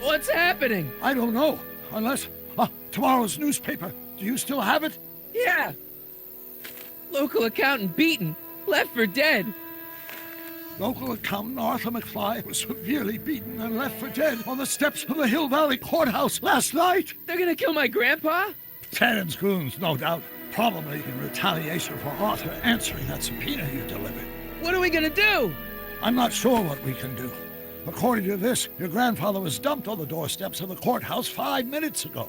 What's happening? I don't know, unless... tomorrow's newspaper. Do you still have it? Yeah. Local accountant beaten. Left for dead. Local accountant Arthur McFly was severely beaten and left for dead on the steps of the Hill Valley Courthouse last night. They're gonna kill my grandpa? Tannen's goons, no doubt. Probably in retaliation for Arthur answering that subpoena you delivered. What are we gonna do? I'm not sure what we can do. According to this, your grandfather was dumped on the doorsteps of the courthouse 5 minutes ago.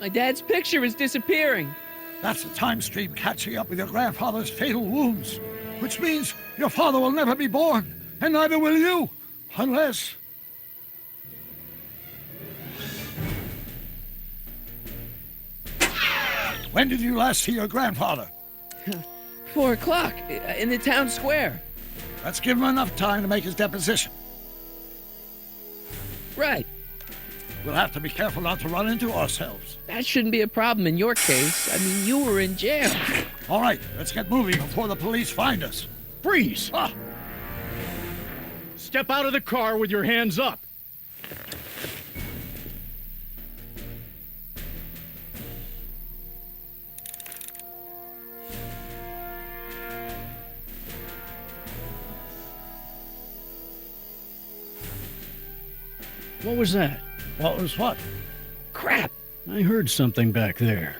My dad's picture is disappearing. That's the time stream catching up with your grandfather's fatal wounds. Which means your father will never be born, and neither will you, unless... When did you last see your grandfather? 4 o'clock, in the town square. Let's give him enough time to make his deposition. Right. We'll have to be careful not to run into ourselves. That shouldn't be a problem in your case. I mean, you were in jail. All right, let's get moving before the police find us. Freeze! Step out of the car with your hands up. What was that? What was what? Crap! I heard something back there.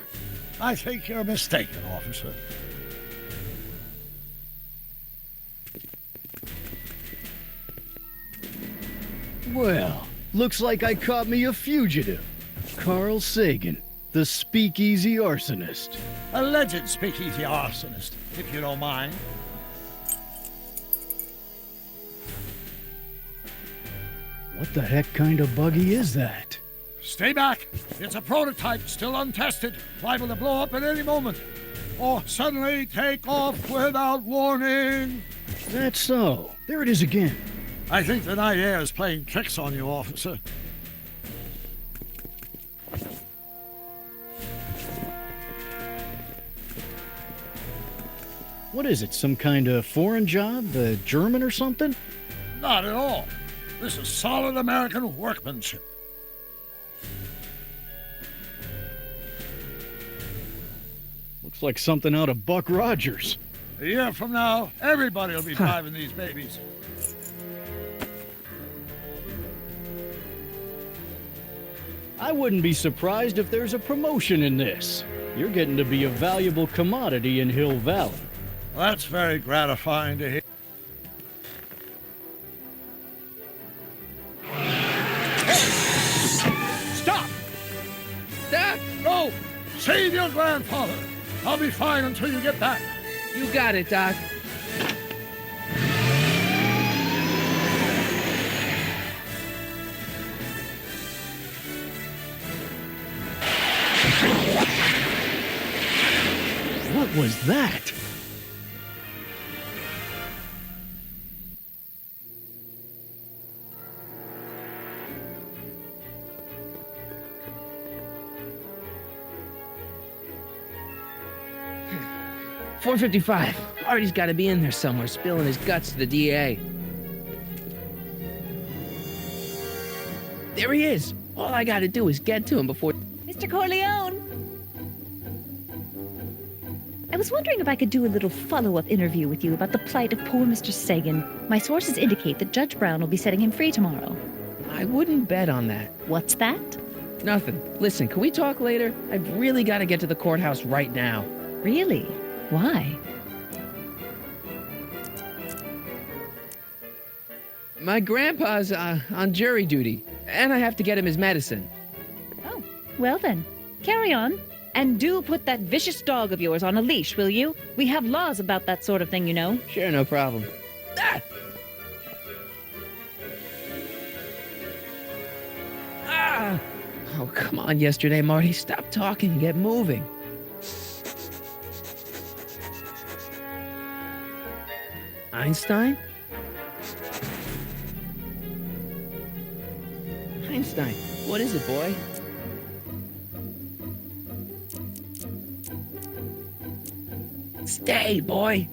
I think you're mistaken, officer. Well, looks like I caught me a fugitive. Carl Sagan, the speakeasy arsonist. Alleged speakeasy arsonist, if you don't mind. What the heck kind of buggy is that? Stay back. It's a prototype, still untested, liable to blow up at any moment. Or suddenly take off without warning. That's so. There it is again. I think the night air is playing tricks on you, officer. What is it, some kind of foreign job? German or something? Not at all. This is solid American workmanship. Looks like something out of Buck Rogers. A year from now, everybody will be driving these babies. I wouldn't be surprised if there's a promotion in this. You're getting to be a valuable commodity in Hill Valley. Well, that's very gratifying to hear. Stop! Doc! No! Save your grandfather! I'll be fine until you get back. You got it, Doc. What was that? $4.55. Artie's got to be in there somewhere, spilling his guts to the DA. There he is. All I got to do is get to him before... Mr. Corleone! I was wondering if I could do a little follow-up interview with you about the plight of poor Mr. Sagan. My sources indicate that Judge Brown will be setting him free tomorrow. I wouldn't bet on that. What's that? Nothing. Listen, can we talk later? I've really got to get to the courthouse right now. Really? Why? My grandpa's on jury duty, and I have to get him his medicine. Oh, well then. Carry on. And do put that vicious dog of yours on a leash, will you? We have laws about that sort of thing, you know. Sure, no problem. Ah! Ah! Oh, come on, yesterday, Marty. Stop talking and get moving. Einstein? Einstein, what is it, boy? Stay, boy!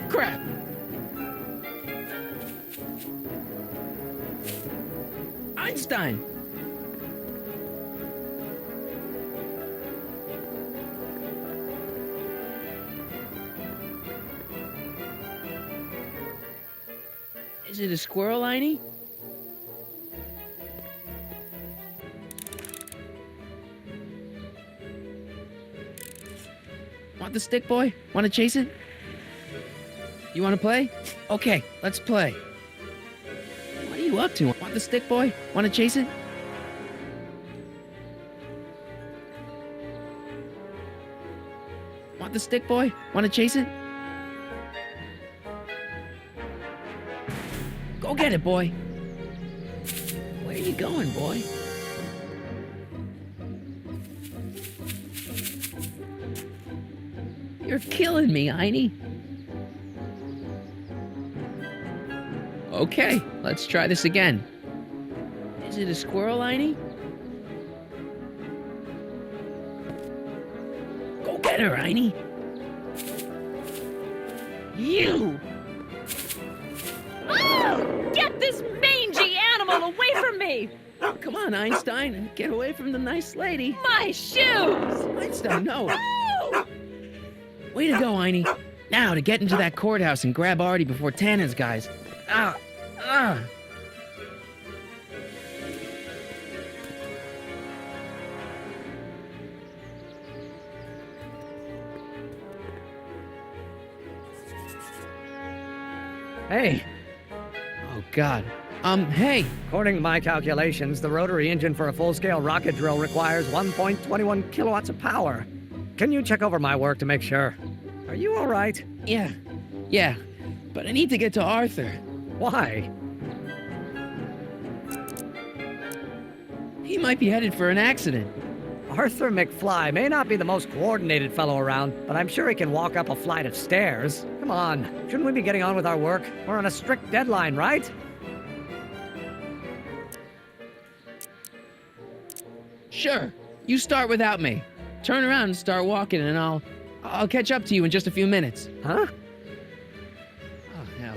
Crap! Einstein! Is it a squirrel, Einie? Want the stick, boy? Want to chase it? You want to play? Okay, let's play. What are you up to? Want the stick, boy? Want to chase it? Want the stick, boy? Want to chase it? Go get it, boy. Where are you going, boy? You're killing me, Einie. Okay, let's try this again. Is it a squirrel, Einie? Go get her, Einie. You! Oh, get this mangy animal away from me! Come on, Einstein. Get away from the nice lady. My shoes! Einstein, no. Oh! Way to go, Einie. Now to get into that courthouse and grab Artie before Tannen's guys. Ah! Ah! Hey, Oh, God. Hey! according to my calculations, the rotary engine for a full-scale rocket drill requires 1.21 kilowatts of power. Can you check over my work to make sure? Are you all right? Yeah. But I need to get to Arthur. Why? He might be headed for an accident. Arthur McFly may not be the most coordinated fellow around, but I'm sure he can walk up a flight of stairs. Come on, shouldn't we be getting on with our work? We're on a strict deadline, right? Sure. You start without me. Turn around and start walking, and I'll catch up to you in just a few minutes. Huh? Oh, hell.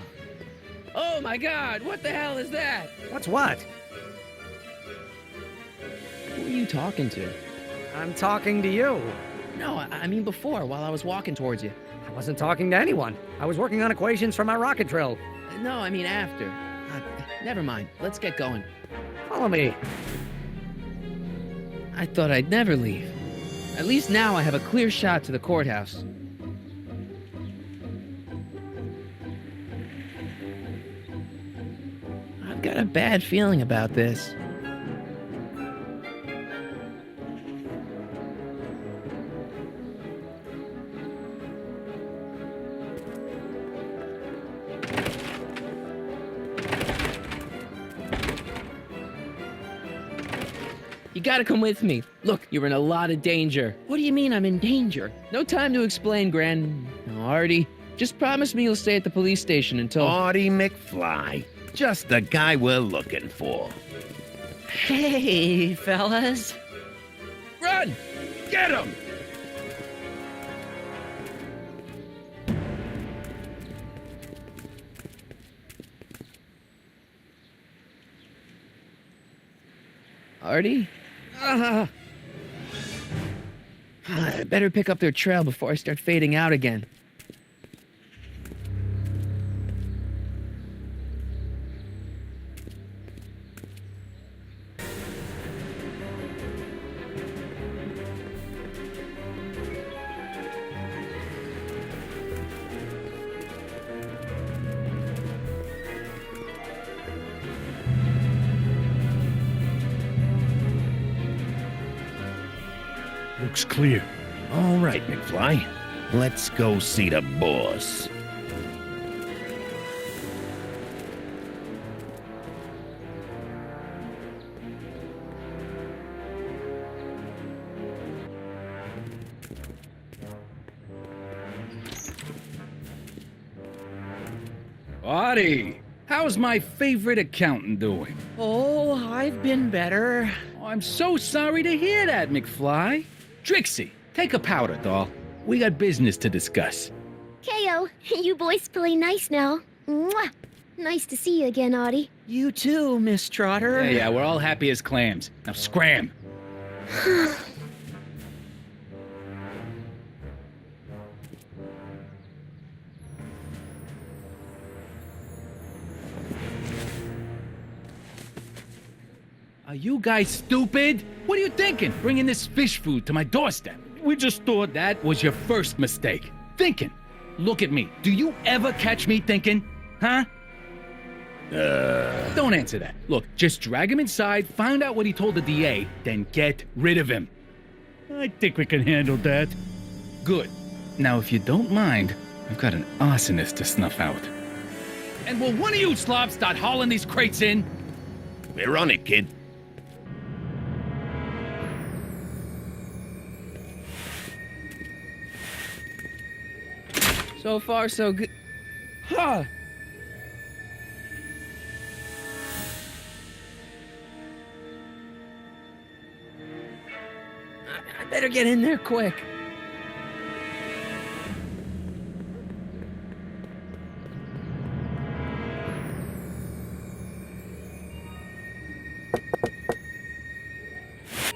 Oh, my God! What the hell is that? What's what? Who are you talking to? I'm talking to you. No, I mean before, while I was walking towards you. I wasn't talking to anyone. I was working on equations for my rocket drill. No, I mean after. Never mind. Let's get going. Follow me. I thought I'd never leave. At least now I have a clear shot to the courthouse. I've got a bad feeling about this. You gotta come with me. Look, you're in a lot of danger. What do you mean I'm in danger? No time to explain, Gran. No, Artie, just promise me you'll stay at the police station until... Artie McFly. Just the guy we're looking for. Hey, fellas. Run! Get him! Artie? I better pick up their trail before I start fading out again. Looks clear. All right, McFly. Let's go see the boss. Artie, how's my favorite accountant doing? Oh, I've been better. Oh, I'm so sorry to hear that, McFly. Trixie, take a powder, doll. We got business to discuss. KO, you boys play nice now. Mwah. Nice to see you again, Audie. You too, Miss Trotter. Yeah, we're all happy as clams. Now scram. Are you guys stupid? What are you thinking? Bringing this fish food to my doorstep? We just thought that was your first mistake. Thinking. Look at me. Do you ever catch me thinking? Huh? Don't answer that. Look, just drag him inside, find out what he told the DA, then get rid of him. I think we can handle that. Good. Now, if you don't mind, I've got an arsonist to snuff out. And will one of you slobs start hauling these crates in? We're on it, kid. So far, so good. Huh. I better get in there quick.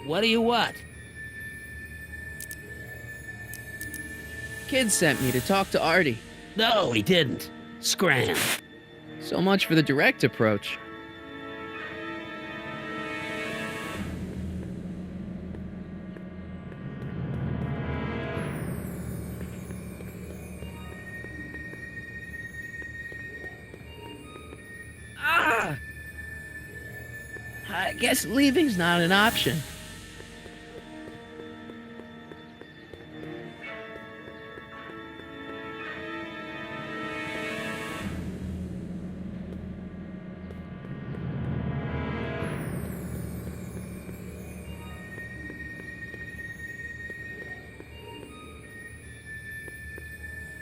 What do you want? Kid sent me to talk to Artie. No, he didn't. Scram. So much for the direct approach. Ah! I guess leaving's not an option.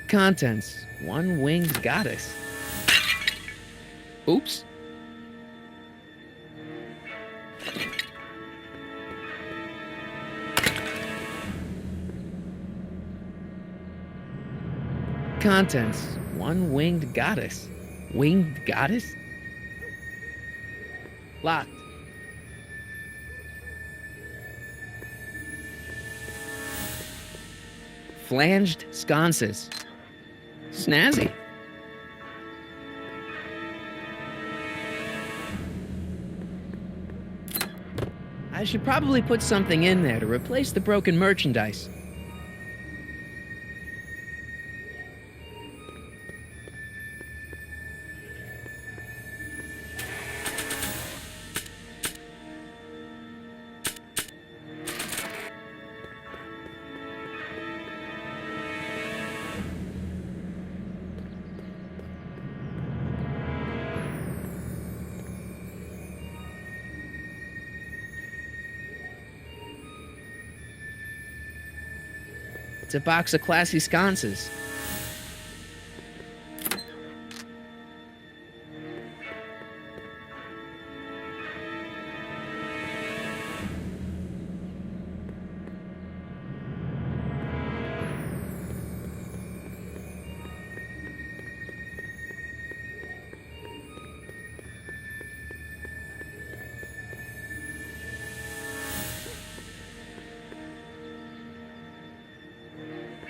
Contents. One winged goddess. Oops. Contents. One winged goddess. Winged goddess? Locked. Flanged sconces. Snazzy. I should probably put something in there to replace the broken merchandise. It's a box of classy sconces.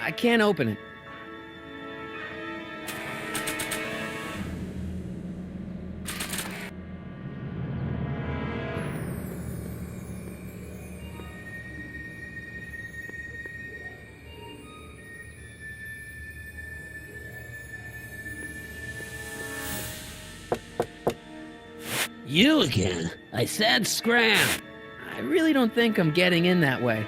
I can't open it. You again. I said scram. I really don't think I'm getting in that way.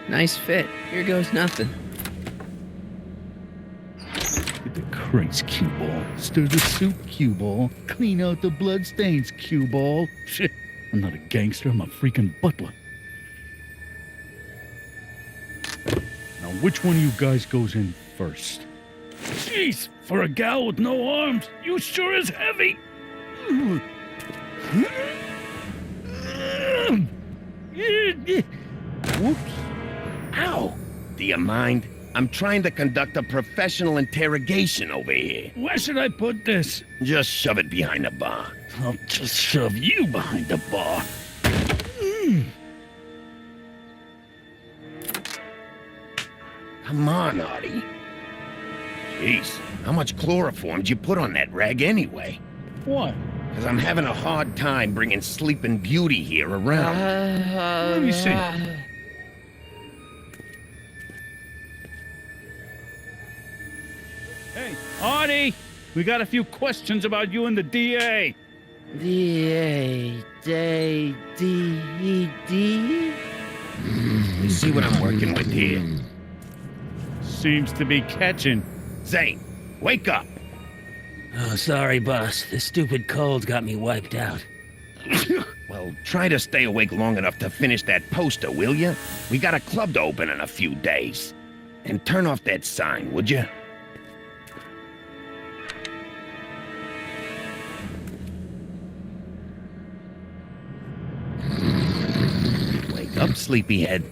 Nice fit. Here goes nothing. Get the crates, cue ball. Stir the soup, cue ball. Clean out the bloodstains, cue ball. Shit, I'm not a gangster, I'm a freaking butler. which one of you guys goes in first? Jeez, for a gal with no arms, you sure is heavy. Whoops. Ow! Do you mind? I'm trying to conduct a professional interrogation over here. Where should I put this? Just shove it behind the bar. I'll just shove you behind the bar. Come on, Artie. Jeez, how much chloroform did you put on that rag anyway? What? Because I'm having a hard time bringing Sleeping Beauty here around. Let me see. Hey, Artie! We got a few questions about you and the DA. D-A-D-D-D? You see what I'm working with here? Seems to be catching. Zane, wake up! Oh, sorry, boss. This stupid cold got me wiped out. Well, try to stay awake long enough to finish that poster, will you? We got a club to open in a few days. And turn off that sign, would you? Wake up, sleepyhead.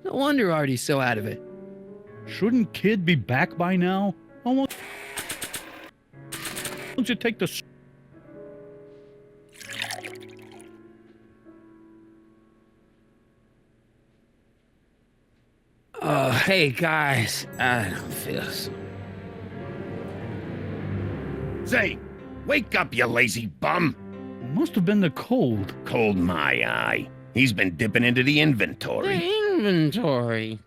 No wonder Artie's so out of it. Shouldn't Kid be back by now? Why don't you take the... Oh, hey, guys. I don't feel so... Zane, wake up, you lazy bum! Must have been the cold. Cold my eye. He's been dipping into the inventory. The inventory.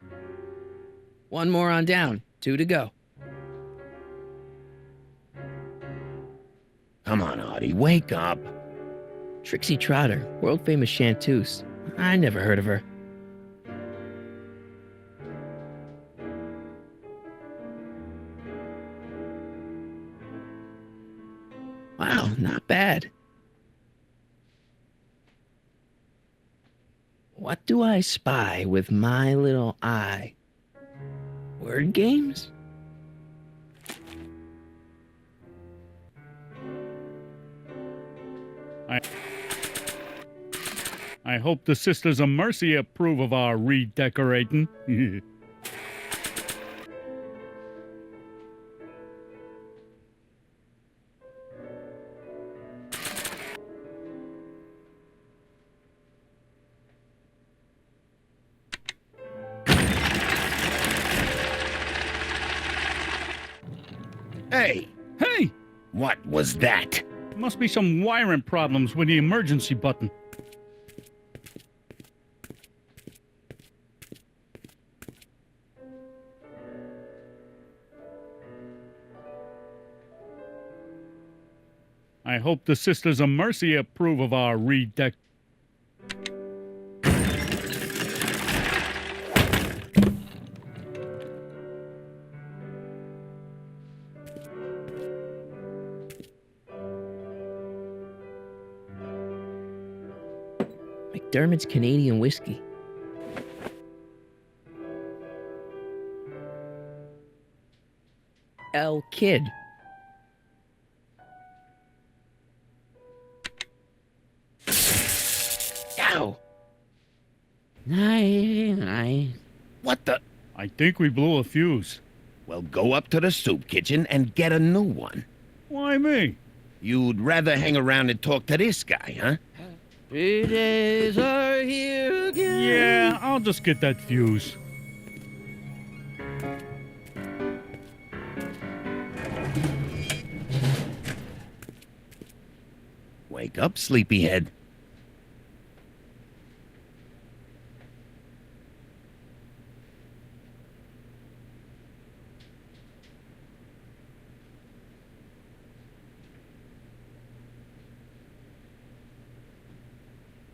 One more on down. 2 to go. Come on, Artie, wake up. Trixie Trotter, world-famous chanteuse. I never heard of her. Wow, not bad. What do I spy with my little eye? Word games? I hope the Sisters of Mercy approve of our redecorating. Hey, Hey! what was that? Must be some wiring problems with the emergency button. I hope the Sisters of Mercy approve of our redec... McDermott's Canadian whiskey. L Kid. Ow! Night. What the? I think we blew a fuse. Well, go up to the soup kitchen and get a new one. Why me? You'd rather hang around and talk to this guy, huh? 3 days are here again. Yeah, I'll just get that fuse. Wake up, sleepyhead.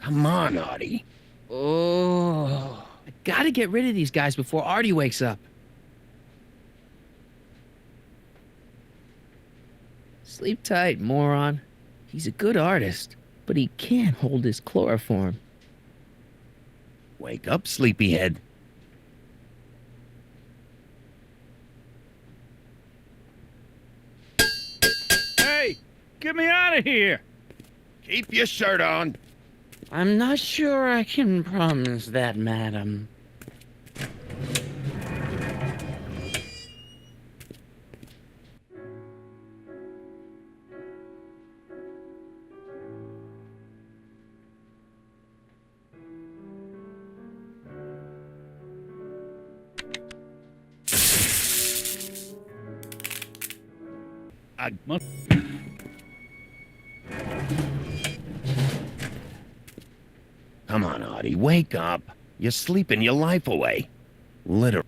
Come on, Artie. Oh. Gotta get rid of these guys before Artie wakes up. Sleep tight, moron. He's a good artist, but he can't hold his chloroform. Wake up, sleepyhead. Hey, get me out of here! Keep your shirt on. I'm not sure I can promise that, madam. Come on, Artie, wake up. You're sleeping your life away. Literally.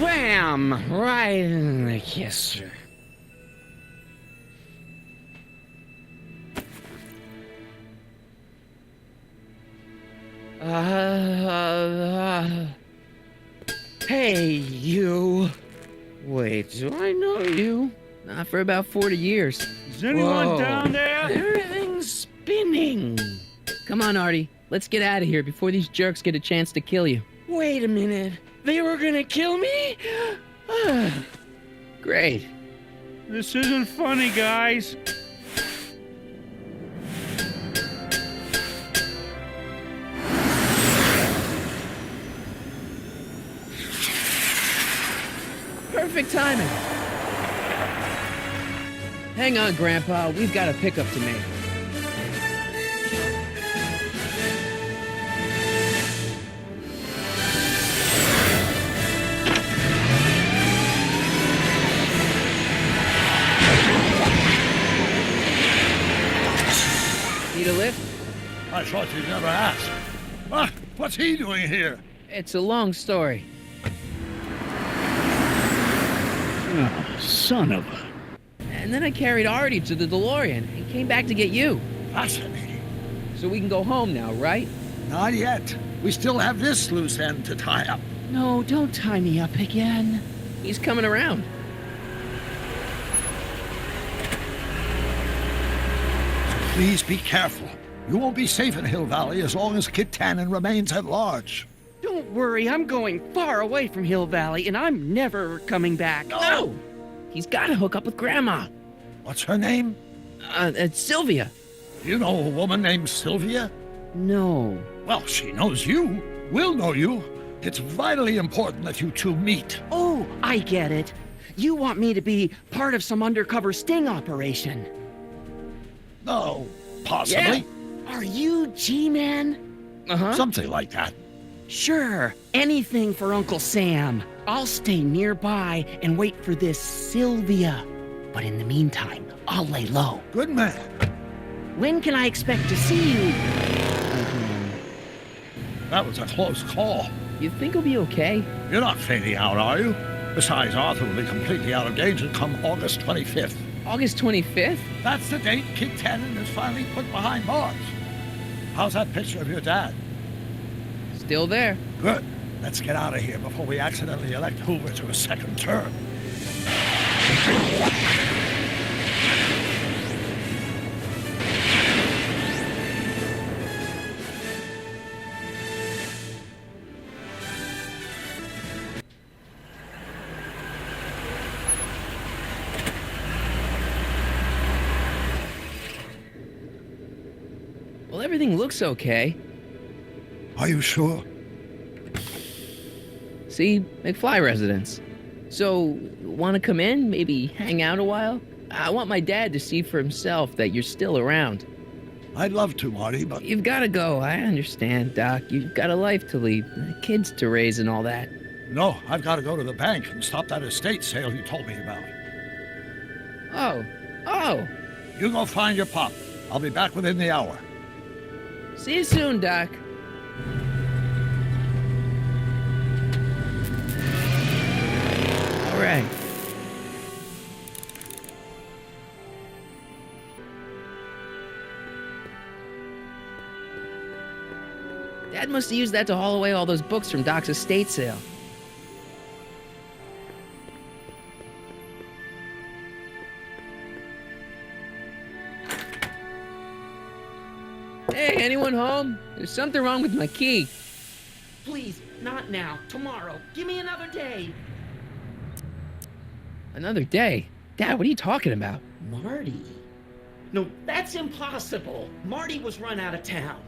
Wham! Right in the kisser. Hey, you. Wait, do I know you? Not for about 40 years. Is anyone Whoa. down there? Everything's spinning. Come on, Artie. Let's get out of here before these jerks get a chance to kill you. Wait a minute. They were gonna kill me? Great. This isn't funny, guys. Perfect timing. Hang on, Grandpa. We've got a pickup to make. Need a lift? I thought you'd never ask. Ah, what's he doing here? It's a long story. Oh, son of a... And then I carried Artie to the DeLorean and came back to get you. Fascinating. So we can go home now, right? Not yet. We still have this loose end to tie up. No, don't tie me up again. He's coming around. Please be careful. You won't be safe in Hill Valley as long as Kid Tannen remains at large. Don't worry, I'm going far away from Hill Valley, and I'm never coming back. No! He's got to hook up with Grandma. What's her name? It's Sylvia. You know a woman named Sylvia? No. Well, she knows you. We'll know you. It's vitally important that you two meet. Oh, I get it. You want me to be part of some undercover sting operation. No, possibly. Are you G-Man? Uh-huh. Something like that. Sure, anything for Uncle Sam. I'll stay nearby and wait for this Sylvia. But in the meantime, I'll lay low. Good man. When can I expect to see you? That was a close call. You think he'll be okay? You're not fading out, are you? Besides, Arthur will be completely out of danger come August 25th. August 25th? That's the date Kid Tannen is finally put behind bars. How's that picture of your dad? Still there. Good. Let's get out of here before we accidentally elect Hoover to a second term. Well, everything looks okay. Are you sure? See, McFly residence. So, want to come in? Maybe hang out a while? I want my dad to see for himself that you're still around. I'd love to, Marty, but... You've got to go. I understand, Doc. You've got a life to lead, kids to raise and all that. No, I've got to go to the bank and stop that estate sale you told me about. Oh. You go find your pop. I'll be back within the hour. See you soon, Doc. All right. Dad must have used that to haul away all those books from Doc's estate sale. Hey, anyone home? There's something wrong with my key. Please, not now. Tomorrow. Give me another day. Another day? Dad, what are you talking about? Marty? No, that's impossible. Marty was run out of town.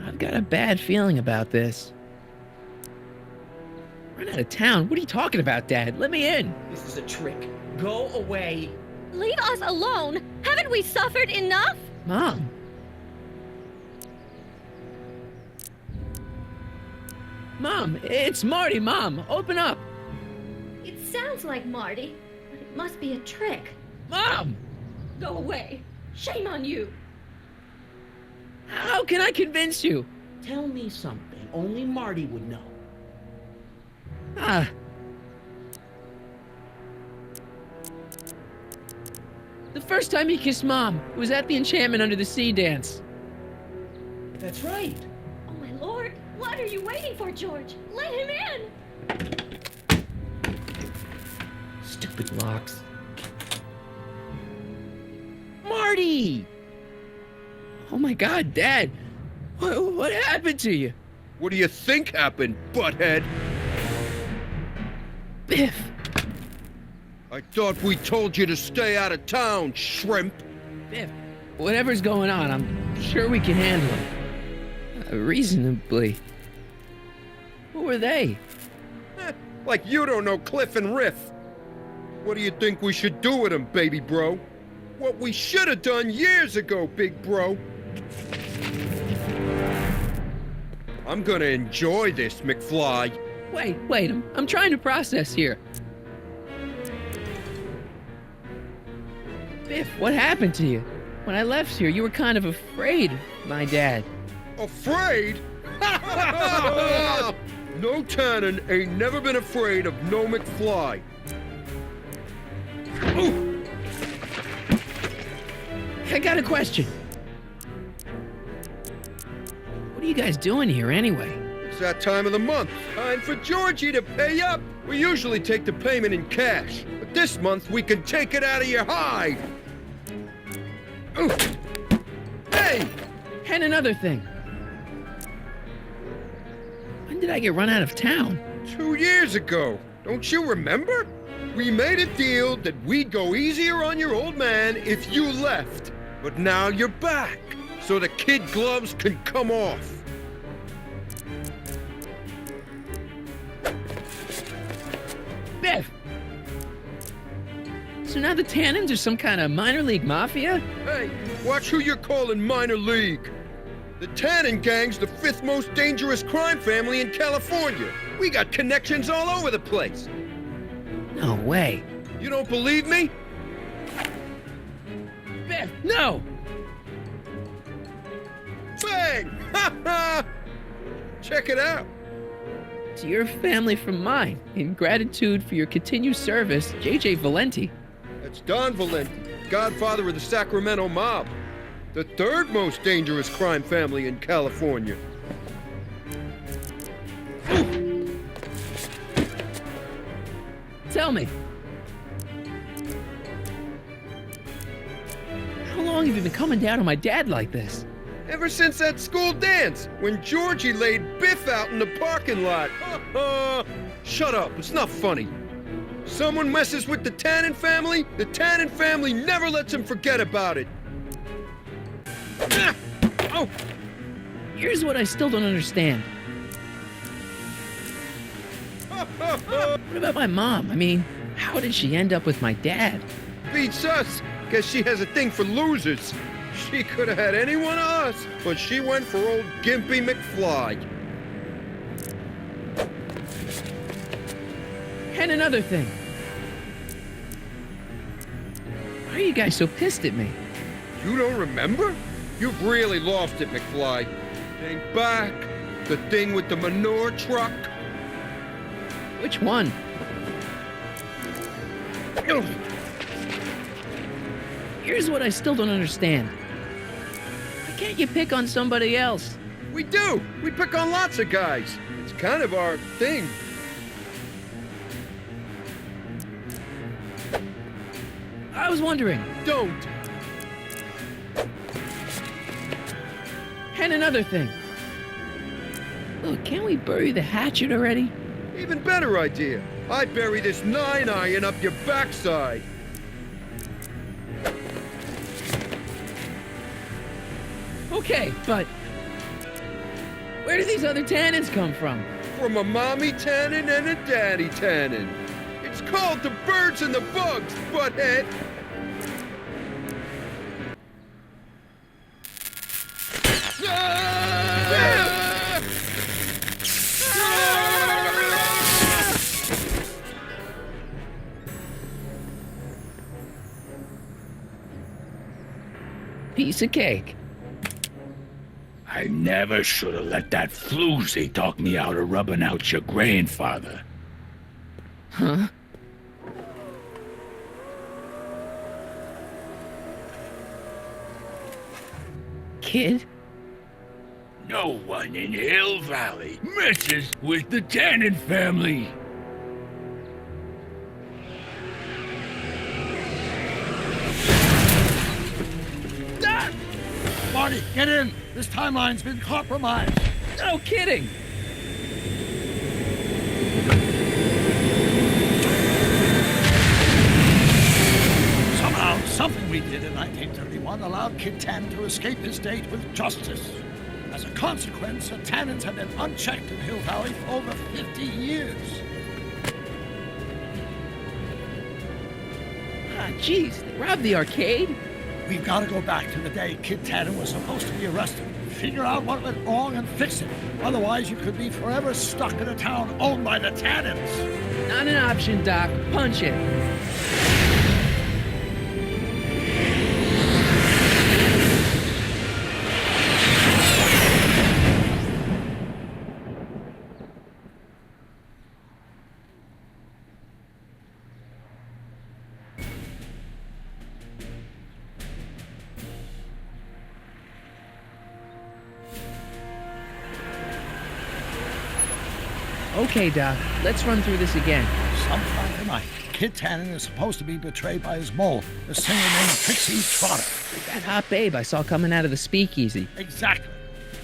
I've got a bad feeling about this. Run out of town? What are you talking about, Dad? Let me in. This is a trick. Go away. Leave us alone! Haven't we suffered enough? Mom. Mom, it's Marty, Mom. Open up. It sounds like Marty, but it must be a trick. Mom! Go away. Shame on you. How can I convince you? Tell me something only Marty would know. The first time he kissed Mom was at the Enchantment Under the Sea dance. That's right. Oh my lord, what are you waiting for, George? Let him in! Stupid locks. Marty! Oh my God, Dad. What happened to you? What do you think happened, butthead? Biff. I thought we told you to stay out of town, shrimp. Biff, whatever's going on, I'm sure we can handle it. Reasonably. Who were they? Like you don't know Cliff and Riff. What do you think we should do with them, baby bro? What we should have done years ago, big bro. I'm gonna enjoy this, McFly. Wait, I'm trying to process here. Biff, what happened to you? When I left here, you were kind of afraid, my dad. Afraid? No Tannen ain't never been afraid of no McFly. Ooh. I got a question. What are you guys doing here anyway? It's that time of the month. Time for Georgie to pay up. We usually take the payment in cash, but this month we can take it out of your hide. Ooh. Hey! And another thing. When did I get run out of town? 2 years ago. Don't you remember? We made a deal that we'd go easier on your old man if you left. But now you're back, so the kid gloves can come off. Biff! So now the Tannens are some kind of minor league mafia? Hey, watch who you're calling minor league. The Tannen gang's the 5th most dangerous crime family in California. We got connections all over the place. No way. You don't believe me? Biff, no! Bang! Ha ha! Check it out. To your family from mine, in gratitude for your continued service, J.J. Valenti. That's Don Valenti, godfather of the Sacramento mob. The 3rd most dangerous crime family in California. Tell me. How long have you been coming down on my dad like this? Ever since that school dance, when Georgie laid Biff out in the parking lot. Shut up, it's not funny. Someone messes with the Tannen family never lets him forget about it. Oh! Here's what I still don't understand. What about my mom? I mean, how did she end up with my dad? Beats us. Guess she has a thing for losers. She could have had any one of us, but she went for old Gimpy McFly. And another thing. Why are you guys so pissed at me? You don't remember? You've really lost it, McFly. Think back. The thing with the manure truck. Which one? Here's what I still don't understand. Why can't you pick on somebody else? We do. We pick on lots of guys. It's kind of our thing. I was wondering. Don't. And another thing. Look, can't we bury the hatchet already? Even better idea. I bury this 9-iron up your backside. Okay, but where do these other Tannens come from? From a mommy Tannen and a daddy Tannen. It's called the birds and the bugs, butthead. Piece of cake. I never should have let that floozy talk me out of rubbing out your grandfather. Huh? Kid? No one in Hill Valley messes with the Tannen family. Marty, get in! This timeline's been compromised. No kidding! Somehow, something we did in 1931 allowed Kid Tannen to escape his fate with justice. As a consequence, the Tannens have been unchecked in Hill Valley for over 50 years. Ah, jeez, they robbed the arcade? We've got to go back to the day Kid Tannen was supposed to be arrested. Figure out what went wrong and fix it. Otherwise, you could be forever stuck in a town owned by the Tannens. Not an option, Doc. Punch it. Okay, Doc. Let's run through this again. Sometime tonight, Kid Tannen is supposed to be betrayed by his mole, a singer named Trixie Trotter. That hot babe I saw coming out of the speakeasy. Exactly.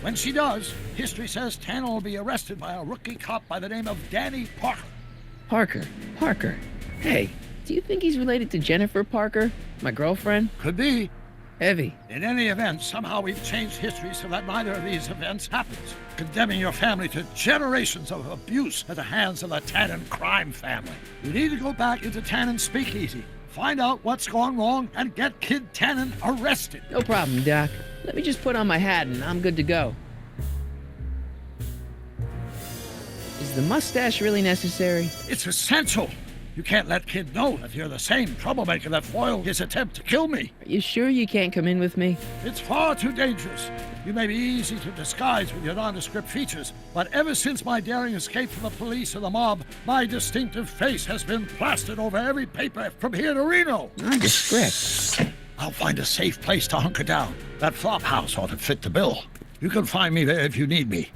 When she does, history says Tannen will be arrested by a rookie cop by the name of Danny Parker. Parker. Hey, do you think he's related to Jennifer Parker, my girlfriend? Could be. Heavy. In any event, somehow we've changed history so that neither of these events happens, condemning your family to generations of abuse at the hands of the Tannen crime family. You need to go back into Tannen's speakeasy, find out what's gone wrong, and get Kid Tannen arrested. No problem, Doc. Let me just put on my hat and I'm good to go. Is the mustache really necessary? It's essential. You can't let Kid know that you're the same troublemaker that foiled his attempt to kill me. Are you sure you can't come in with me? It's far too dangerous. You may be easy to disguise with your nondescript features, but ever since my daring escape from the police and the mob, my distinctive face has been plastered over every paper from here to Reno. Nondescript. I'll find a safe place to hunker down. That flop house ought to fit the bill. You can find me there if you need me.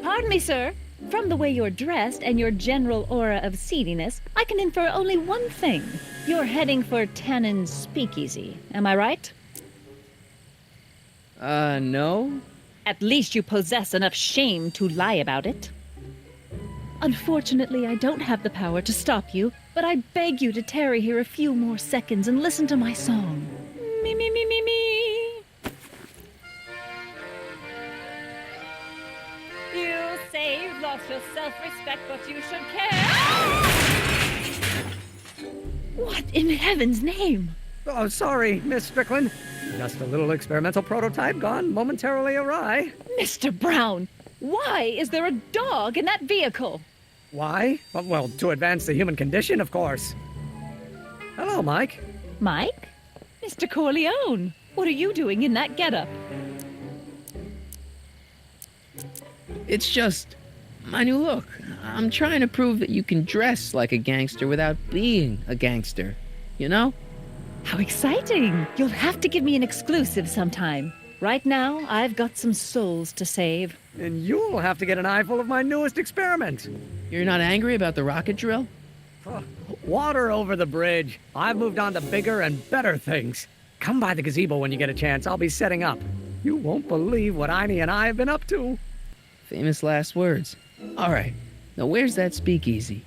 Pardon me, sir. From the way you're dressed and your general aura of seediness, I can infer only one thing. You're heading for Tannen's speakeasy. Am I right? No. At least you possess enough shame to lie about it. Unfortunately, I don't have the power to stop you, but I beg you to tarry here a few more seconds and listen to my song. Me, me, me, me, me. You saved the Bless your self-respect, but you should care. What in heaven's name? Oh, sorry, Miss Strickland. Just a little experimental prototype gone momentarily awry. Mr. Brown, why is there a dog in that vehicle? Why? Well, to advance the human condition, of course. Hello, Mike. Mike? Mr. Corleone, what are you doing in that getup? It's just my new look. I'm trying to prove that you can dress like a gangster without being a gangster. You know? How exciting! You'll have to give me an exclusive sometime. Right now, I've got some souls to save. And you'll have to get an eyeful of my newest experiment. You're not angry about the rocket drill? Water over the bridge. I've moved on to bigger and better things. Come by the gazebo when you get a chance. I'll be setting up. You won't believe what Einie and I have been up to. Famous last words. All right. Now where's that speakeasy?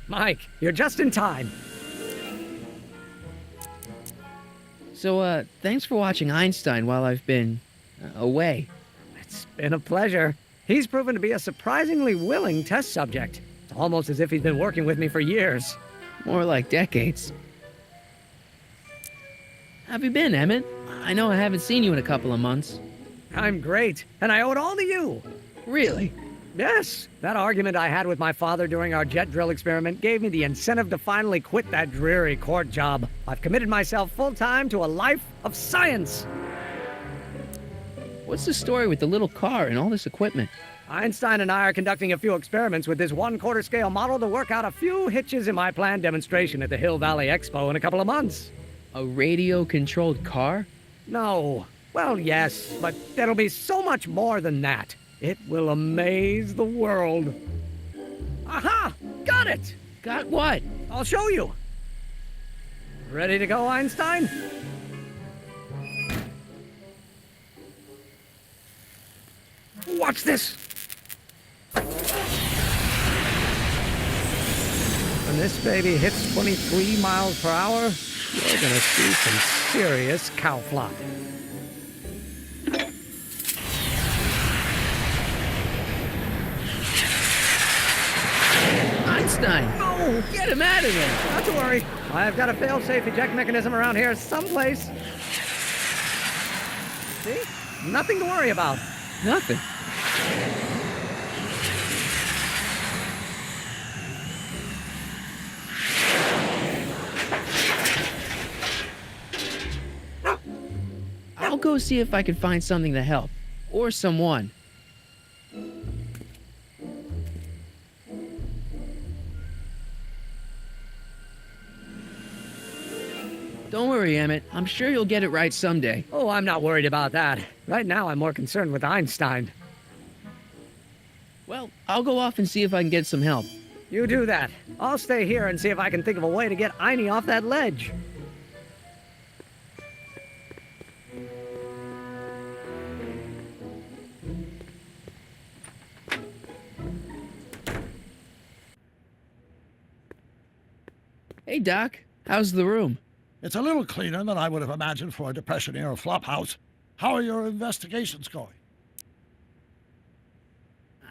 Mike, you're just in time. So, thanks for watching Einstein while I've been away. It's been a pleasure. He's proven to be a surprisingly willing test subject. It's almost as if he's been working with me for years. More like decades. How have you been, Emmett? I know I haven't seen you in a couple of months. I'm great, and I owe it all to you. Really? Yes. That argument I had with my father during our jet drill experiment gave me the incentive to finally quit that dreary court job. I've committed myself full-time to a life of science. What's the story with the little car and all this equipment? Einstein and I are conducting a few experiments with this 1/4 scale model to work out a few hitches in my planned demonstration at the Hill Valley Expo in a couple of months. A radio-controlled car? No. Well, yes, but it'll be so much more than that. It will amaze the world. Aha! Got it! Got what? I'll show you. Ready to go, Einstein? Watch this! When this baby hits 23 miles per hour, you're gonna see some serious cow flop. Einstein! No! Get him out of there! Not to worry. I've got a fail-safe eject mechanism around here someplace. See? Nothing to worry about. Nothing. I'll go see if I can find something to help. Or someone. Don't worry, Emmett. I'm sure you'll get it right someday. Oh, I'm not worried about that. Right now, I'm more concerned with Einstein. Well, I'll go off and see if I can get some help. You do that. I'll stay here and see if I can think of a way to get Einie off that ledge. Hey, Doc. How's the room? It's a little cleaner than I would have imagined for a Depression-era flophouse. How are your investigations going?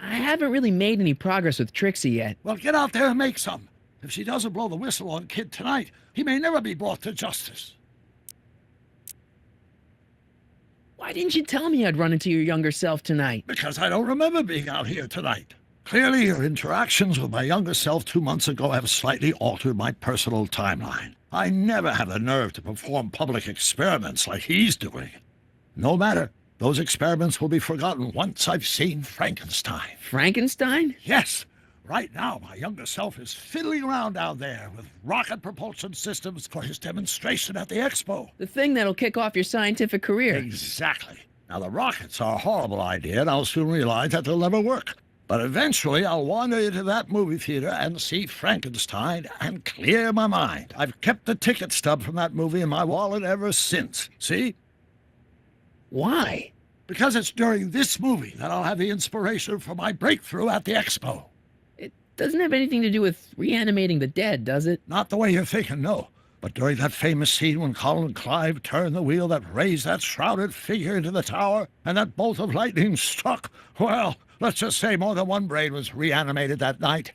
I haven't really made any progress with Trixie yet. Well, get out there and make some. If she doesn't blow the whistle on Kid tonight, he may never be brought to justice. Why didn't you tell me I'd run into your younger self tonight? Because I don't remember being out here tonight. Clearly, your interactions with my younger self 2 months ago have slightly altered my personal timeline. I never had the nerve to perform public experiments like he's doing. No matter. Those experiments will be forgotten once I've seen Frankenstein. Frankenstein? Yes. Right now, my younger self is fiddling around down there with rocket propulsion systems for his demonstration at the expo. The thing that'll kick off your scientific career. Exactly. Now, the rockets are a horrible idea, and I'll soon realize that they'll never work. But eventually, I'll wander into that movie theater and see Frankenstein and clear my mind. I've kept the ticket stub from that movie in my wallet ever since. See? Why? Because it's during this movie that I'll have the inspiration for my breakthrough at the expo. It doesn't have anything to do with reanimating the dead, does it? Not the way you're thinking, no. But during that famous scene when Colin Clive turned the wheel that raised that shrouded figure into the tower, and that bolt of lightning struck, well, let's just say more than one brain was reanimated that night.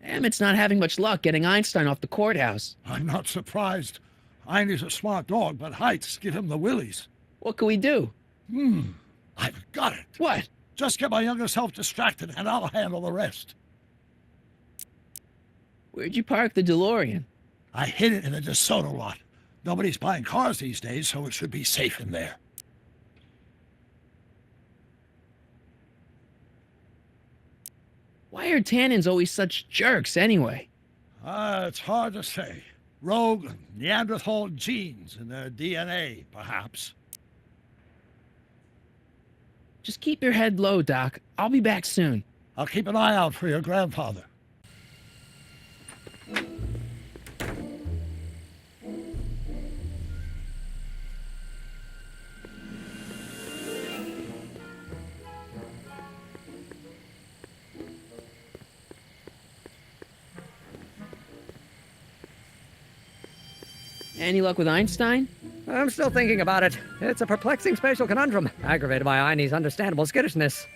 Emmett's not having much luck getting Einstein off the courthouse. I'm not surprised. Einstein's a smart dog, but heights give him the willies. What can we do? I've got it. What? Just get my younger self distracted, and I'll handle the rest. Where'd you park the DeLorean? I hid it in the DeSoto lot. Nobody's buying cars these days, so it should be safe in there. Why are Tannens always such jerks anyway? It's hard to say. Rogue Neanderthal genes in their DNA, perhaps. Just keep your head low, Doc. I'll be back soon. I'll keep an eye out for your grandfather. Any luck with Einstein? I'm still thinking about it. It's a perplexing spatial conundrum, aggravated by Einie's understandable skittishness.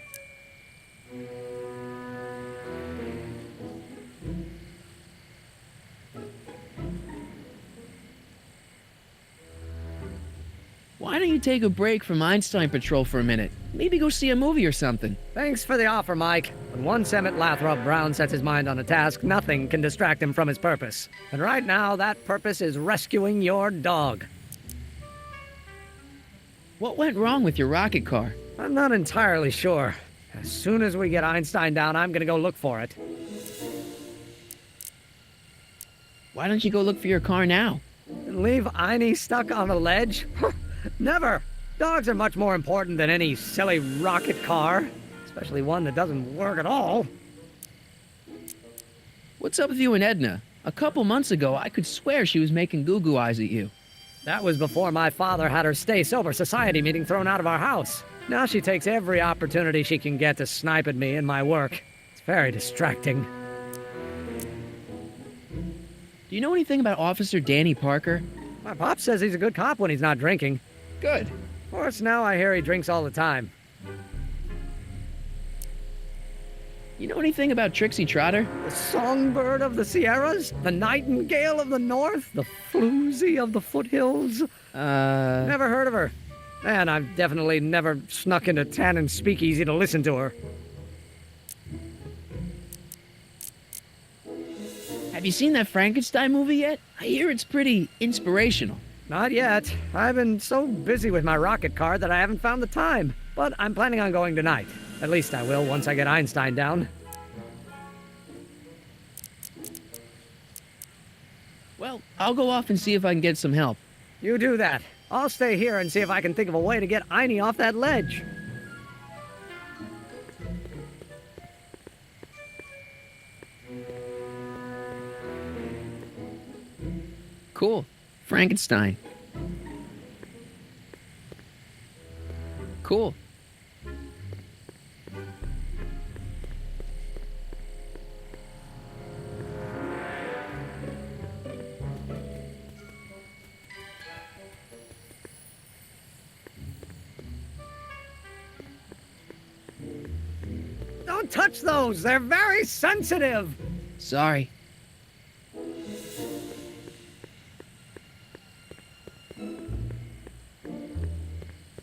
Why don't you take a break from Einstein Patrol for a minute? Maybe go see a movie or something. Thanks for the offer, Mike. When once Emmett Lathrop Brown sets his mind on a task, nothing can distract him from his purpose. And right now, that purpose is rescuing your dog. What went wrong with your rocket car? I'm not entirely sure. As soon as we get Einstein down, I'm gonna go look for it. Why don't you go look for your car now? And leave Einie stuck on a ledge? Never! Dogs are much more important than any silly rocket car. Especially one that doesn't work at all. What's up with you and Edna? A couple months ago, I could swear she was making goo-goo eyes at you. That was before my father had her Stay Sober Society meeting thrown out of our house. Now she takes every opportunity she can get to snipe at me and my work. It's very distracting. Do you know anything about Officer Danny Parker? My pop says he's a good cop when he's not drinking. Good. Of course, now I hear he drinks all the time. You know anything about Trixie Trotter? The songbird of the Sierras? The nightingale of the north? The floozy of the foothills? Never heard of her. And I've definitely never snuck into Tannen's speakeasy to listen to her. Have you seen that Frankenstein movie yet? I hear it's pretty inspirational. Not yet. I've been so busy with my rocket car that I haven't found the time. But I'm planning on going tonight. At least I will once I get Einstein down. Well, I'll go off and see if I can get some help. You do that. I'll stay here and see if I can think of a way to get Einie off that ledge. Cool. Frankenstein. Cool. Don't touch those! They're very sensitive! Sorry.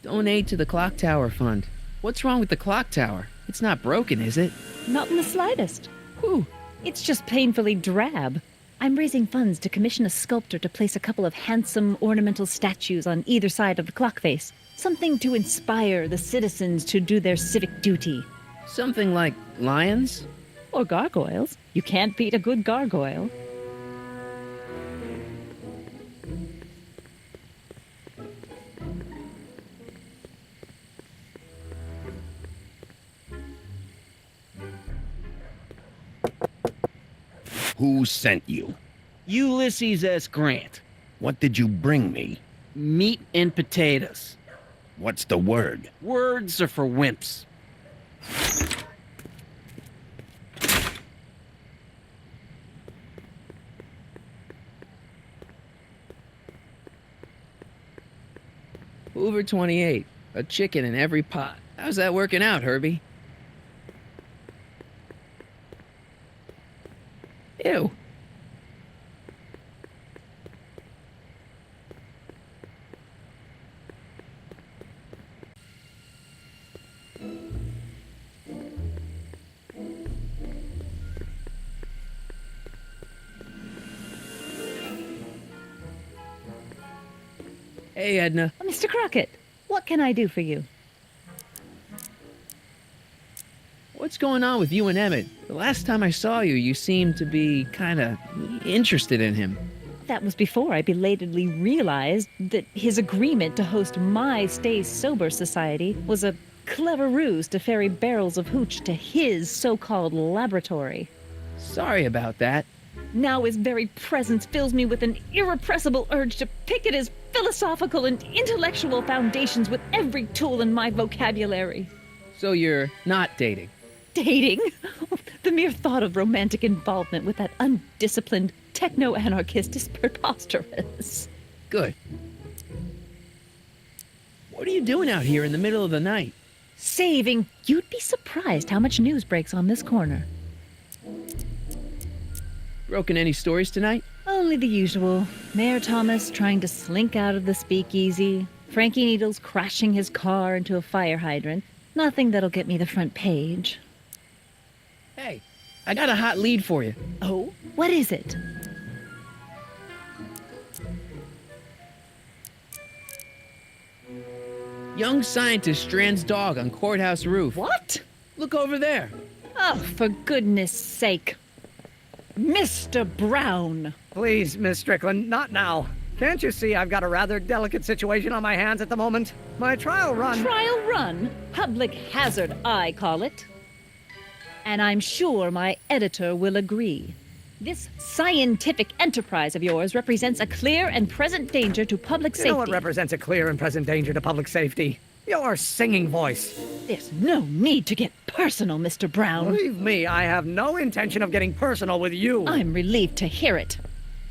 Donate to the Clock Tower Fund. What's wrong with the clock tower? It's not broken, is it? Not in the slightest. Whew. It's just painfully drab. I'm raising funds to commission a sculptor to place a couple of handsome ornamental statues on either side of the clock face. Something to inspire the citizens to do their civic duty. Something like lions? Or gargoyles. You can't beat a good gargoyle. Who sent you? Ulysses S. Grant. What did you bring me? Meat and potatoes. What's the word? Words are for wimps. Hoover 28. A chicken in every pot. How's that working out, Herbie? Ew. Hey, Edna. Mr. Crockett, what can I do for you? What's going on with you and Emmett? The last time I saw you, you seemed to be kinda interested in him. That was before I belatedly realized that his agreement to host my Stay Sober Society was a clever ruse to ferry barrels of hooch to his so-called laboratory. Sorry about that. Now his very presence fills me with an irrepressible urge to pick at his philosophical and intellectual foundations with every tool in my vocabulary. So you're not dating? Dating? The mere thought of romantic involvement with that undisciplined techno-anarchist is preposterous. Good. What are you doing out here in the middle of the night? Saving. You'd be surprised how much news breaks on this corner. Broken any stories tonight? Only the usual. Mayor Thomas trying to slink out of the speakeasy. Frankie Needles crashing his car into a fire hydrant. Nothing that'll get me the front page. Hey, I got a hot lead for you. Oh? What is it? Young scientist strands dog on courthouse roof. What? Look over there. Oh, for goodness sake. Mr. Brown! Please, Miss Strickland, not now. Can't you see I've got a rather delicate situation on my hands at the moment? My trial run... Trial run? Public hazard, I call it. And I'm sure my editor will agree. This scientific enterprise of yours represents a clear and present danger to public safety. You know what represents a clear and present danger to public safety? Your singing voice. There's no need to get personal, Mr. Brown. Believe me, I have no intention of getting personal with you. I'm relieved to hear it.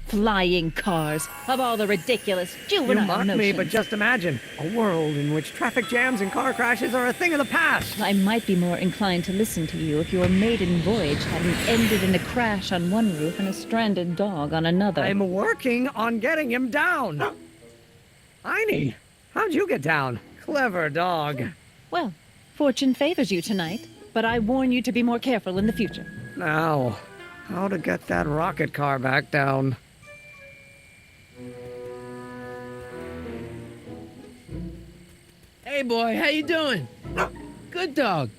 Flying cars, of all the ridiculous juvenile You mock notions. me, but just imagine a world in which traffic jams and car crashes are a thing of the past. I might be more inclined to listen to you if your maiden voyage hadn't ended in a crash on one roof and a stranded dog on another. I'm working on getting him down. Heine, how'd you get down? Clever dog. Well, fortune favors you tonight, but I warn you to be more careful in the future. Now, how to get that rocket car back down? Hey, boy, how you doing? Good dog.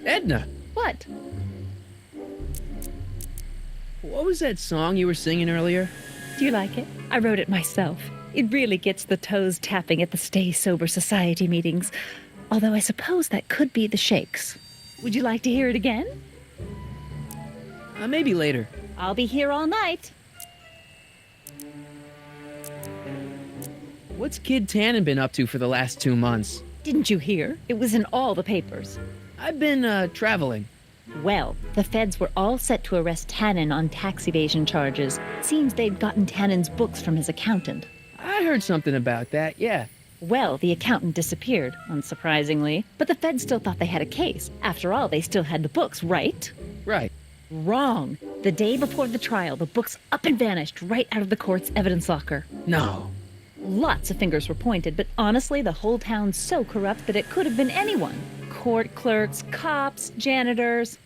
Edna, What? what was that song you were singing earlier? Do you like it? I wrote it myself. It really gets the toes tapping at the Stay Sober Society meetings. Although I suppose that could be the Shakes. Would you like to hear it again? Maybe later. I'll be here all night. What's Kid Tannen been up to for the last 2 months? Didn't you hear? It was in all the papers. I've been, traveling. Well, the feds were all set to arrest Tannen on tax evasion charges. Seems they'd gotten Tannen's books from his accountant. I heard something about that, yeah. Well, the accountant disappeared, unsurprisingly. But the feds still thought they had a case. After all, they still had the books, right? Right. Wrong. The day before the trial, the books up and vanished right out of the court's evidence locker. No. Lots of fingers were pointed, but honestly, the whole town's so corrupt that it could have been anyone. Court clerks, cops, janitors.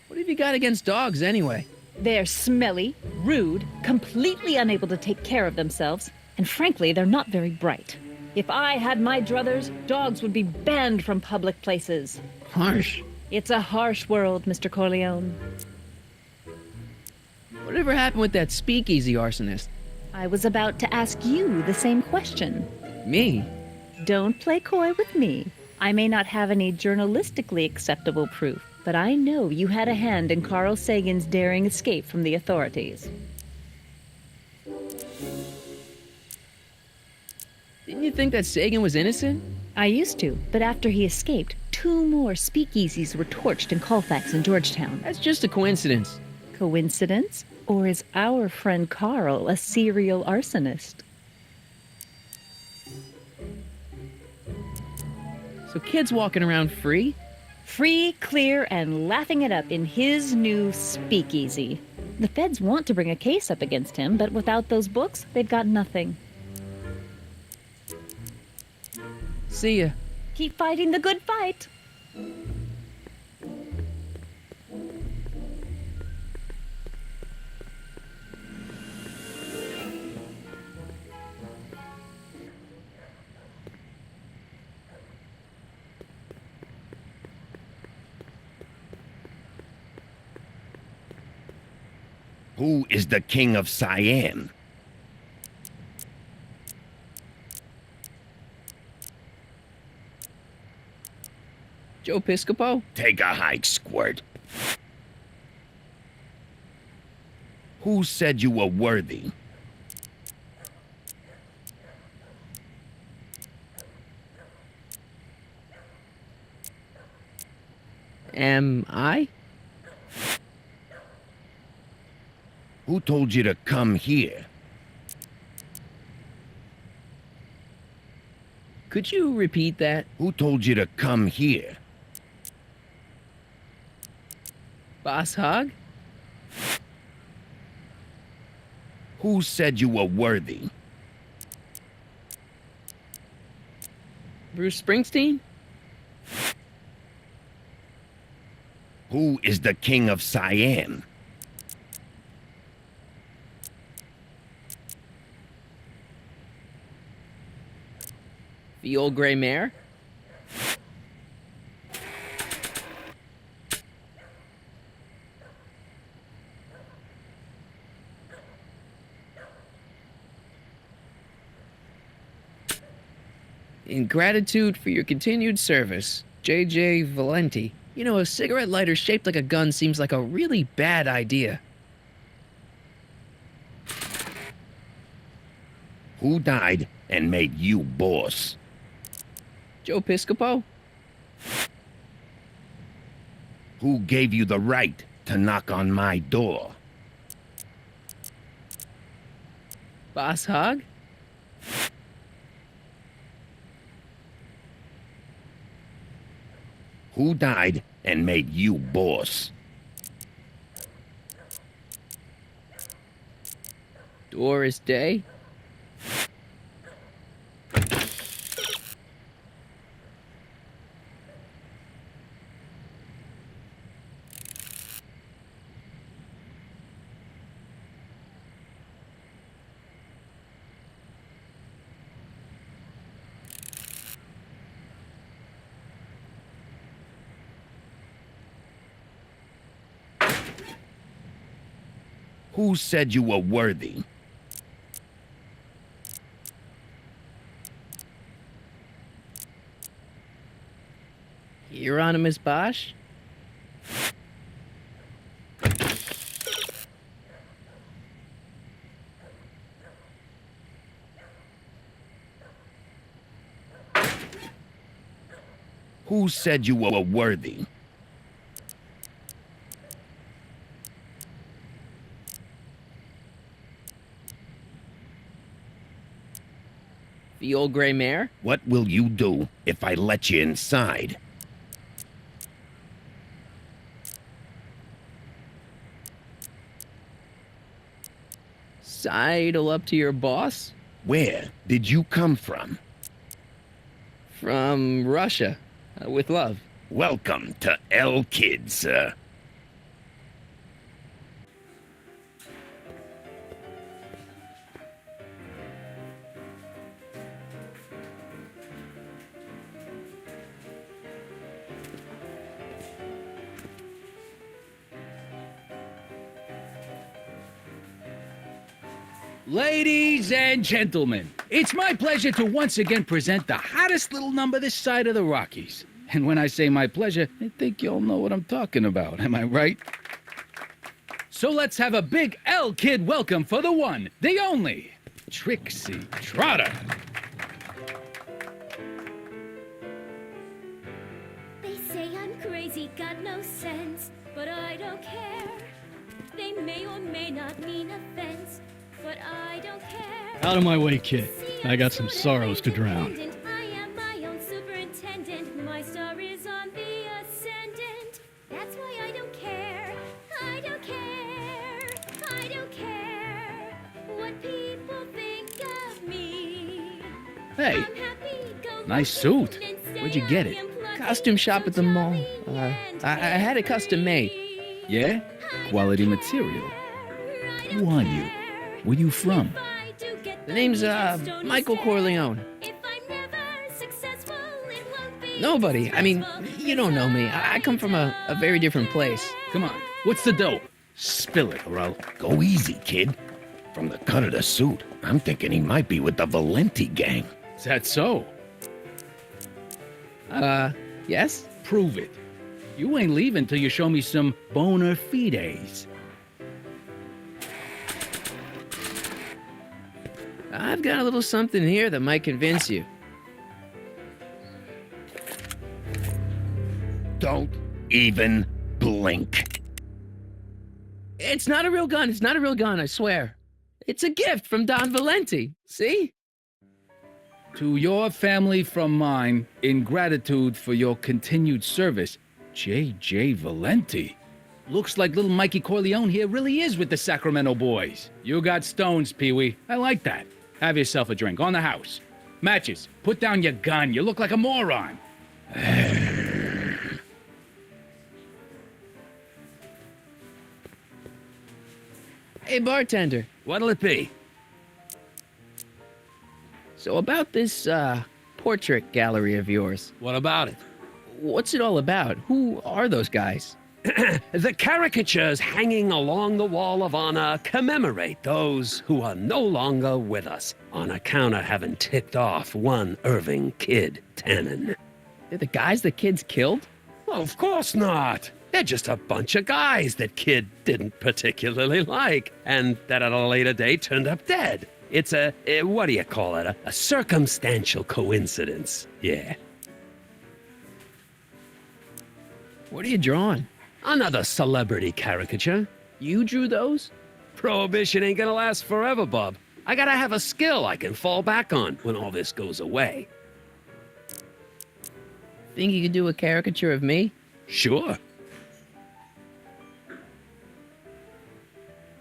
What have you got against dogs, anyway? They're smelly, rude, completely unable to take care of themselves, and frankly, they're not very bright. If I had my druthers, dogs would be banned from public places. Harsh. It's a harsh world, Mr. Corleone. Whatever happened with that speakeasy arsonist? I was about to ask you the same question. Me? Don't play coy with me. I may not have any journalistically acceptable proof, but I know you had a hand in Carl Sagan's daring escape from the authorities. Didn't you think that Sagan was innocent? I used to, but after he escaped, 2 more speakeasies were torched in Colfax and Georgetown. That's just a coincidence. Coincidence? Or is our friend Carl a serial arsonist? So kids walking around free? Free, clear, and laughing it up in his new speakeasy. The feds want to bring a case up against him, but without those books, they've got nothing. See ya. Keep fighting the good fight. Who is the king of Siam? Joe Piscopo? Take a hike, Squirt. Who said you were worthy? Am I? Who told you to come here? Could you repeat that? Who told you to come here? Boss Hog? Who said you were worthy? Bruce Springsteen? Who is the king of Siam? The old gray mare? In gratitude for your continued service, J.J. Valenti. You know, a cigarette lighter shaped like a gun seems like a really bad idea. Who died and made you boss? Joe Piscopo? Who gave you the right to knock on my door? Boss Hog? Who died and made you boss? Doris Day? Who said you were worthy? Hieronymus Bosch? Who said you were worthy? The old gray mare? What will you do if I let you inside? Sidle up to your boss? Where did you come from? From Russia. With love. Welcome to L Kids, sir. Ladies and gentlemen, it's my pleasure to once again present the hottest little number this side of the Rockies. And when I say my pleasure, I think you'll know what I'm talking about, am I right? So let's have a big L-Kid welcome for the one, the only, Trixie Trotter. They crazy, got no sense, but I don't care. They may or may not mean offense, but I don't care. Out of my way, kid. See, I I'm got some sort of sorrows to drown. independent. I am my own superintendent. My star is on the ascendant. That's why I don't care. I don't care. I don't care what people think of me. Hey, I'm happy, go nice suit. and say Where'd you get I it? am plucky, Costume shop so at the mall. jolly and I had it custom made. carefree. Yeah? I Quality don't material. care. I Who don't are you? care. Where you from? If I do get The name's, Stone Michael instead. Corleone. If I'm never successful, it won't be Nobody. I mean, disrespectful, you don't know me. I come from a very different place. Come on, what's the dope? Spill it, or I'll... Go easy, kid. From the cut of the suit, I'm thinking he might be with the Valenti gang. Is that so? Yes? Prove it. You ain't leaving till you show me some bona fides. I've got a little something here that might convince you. Don't even blink. It's not a real gun. It's not a real gun, I swear. It's a gift from Don Valenti. See? To your family from mine, in gratitude for your continued service, J.J. Valenti. Looks like little Mikey Corleone here really is with the Sacramento boys. You got stones, Pee-wee. I like that. Have yourself a drink on the house. Matches, put down your gun. You look like a moron. Hey, bartender. What'll it be? So about this, portrait gallery of yours, What about it? what's it all about? Who are those guys? The caricatures hanging along the wall of honor commemorate those who are no longer with us on account of having ticked off one Irving Kid Tannen. They're the guys the kids killed? Well, of course not. They're just a bunch of guys that Kid didn't particularly like, and that at a later date turned up dead. It's what do you call it? A circumstantial coincidence. Yeah. What are you drawing? Another celebrity caricature. You drew those? Prohibition ain't gonna last forever, Bub. I gotta have a skill I can fall back on when all this goes away. Think you could do a caricature of me? Sure.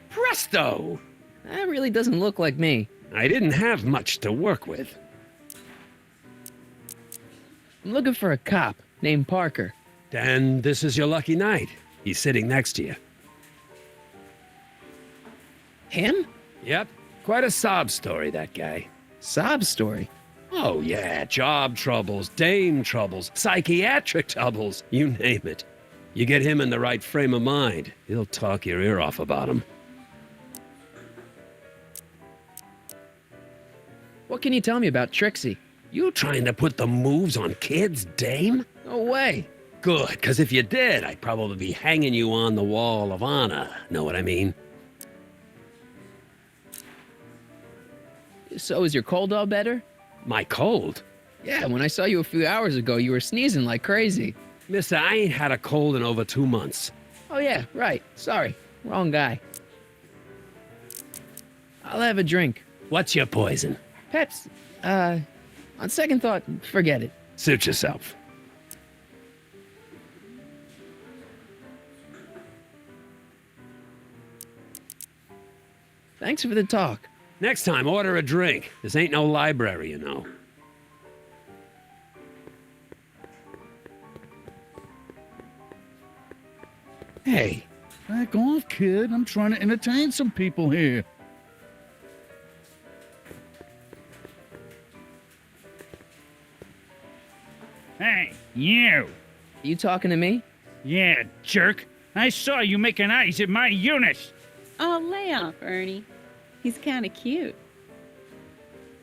Presto! That really doesn't look like me. I didn't have much to work with. I'm looking for a cop named Parker. And this is your lucky night. He's sitting next to you. Him? Yep. Quite a sob story, that guy. Sob story. Oh, yeah. Job troubles, dame troubles, psychiatric troubles, you name it. You get him in the right frame of mind, he'll talk your ear off about him. What can you tell me about Trixie? You trying to put the moves on kids, dame? No way. Good, because if you did, I'd probably be hanging you on the wall of honor. Know what I mean? So is your cold all better? My cold? Yeah, when I saw you a few hours ago, you were sneezing like crazy. Mister, I ain't had a cold in over 2 months. Oh yeah, right. Sorry. Wrong guy. I'll have a drink. What's your poison? Peps, on second thought, forget it. Suit yourself. Thanks for the talk. Next time, order a drink. This ain't no library, you know. Hey, back off, kid. I'm trying to entertain some people here. Hey, you! You talking to me? Yeah, jerk. I saw you making eyes at my Eunice. Oh, lay off, Ernie. He's kind of cute.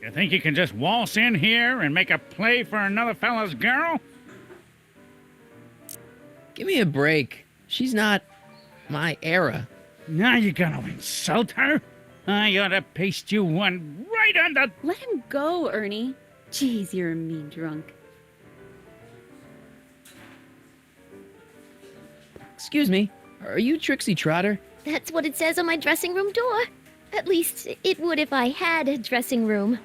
You think you can just waltz in here and make a play for another fella's girl? Give me a break. She's not my era. Now you're gonna insult her? I ought to paste you one right on the... Let him go, Ernie. Jeez, you're a mean drunk. Excuse me, are you Trixie Trotter? That's what it says on my dressing room door. At least, it would if I had a dressing room.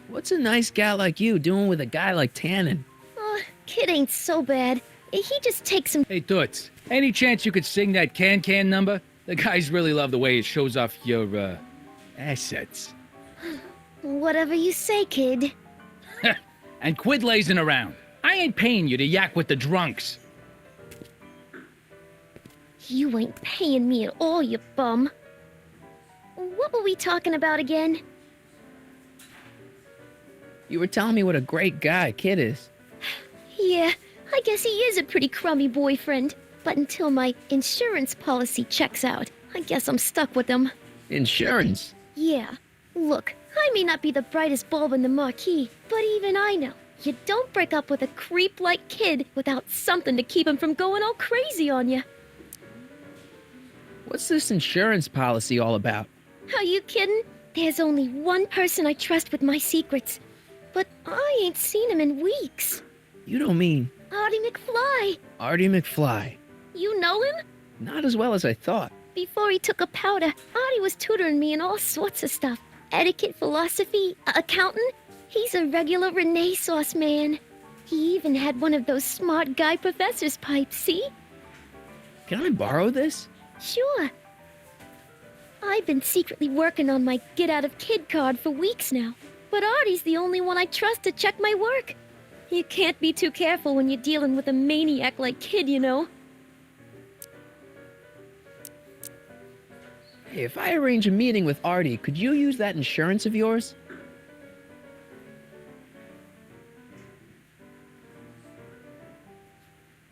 What's a nice gal like you doing with a guy like Tannen? Oh, Kid ain't so bad. He just takes some... Hey, Toots, any chance you could sing that can number? The guys really love the way it shows off your, assets. Whatever you say, kid. And quit lazing around. I ain't paying you to yak with the drunks. You ain't paying me at all, you bum. What were we talking about again? You were telling me what a great guy Kid is. Yeah, I guess he is a pretty crummy boyfriend. But until my insurance policy checks out, I guess I'm stuck with him. Insurance? Yeah. Look, I may not be the brightest bulb in the marquee, but even I know you don't break up with a creep like Kid without something to keep him from going all crazy on you. What's this insurance policy all about? Are you kidding? There's only one person I trust with my secrets. But I ain't seen him in weeks. You don't mean... Artie McFly. Artie McFly. You know him? Not as well as I thought. Before he took a powder, Artie was tutoring me in all sorts of stuff. Etiquette, philosophy, accounting. He's a regular Renaissance man. He even had one of those smart guy professor's pipes, see? Can I borrow this? Sure. I've been secretly working on my Get Out of Kid card for weeks now. But Artie's the only one I trust to check my work. You can't be too careful when you're dealing with a maniac like Kid, you know. Hey, if I arrange a meeting with Artie, could you use that insurance of yours?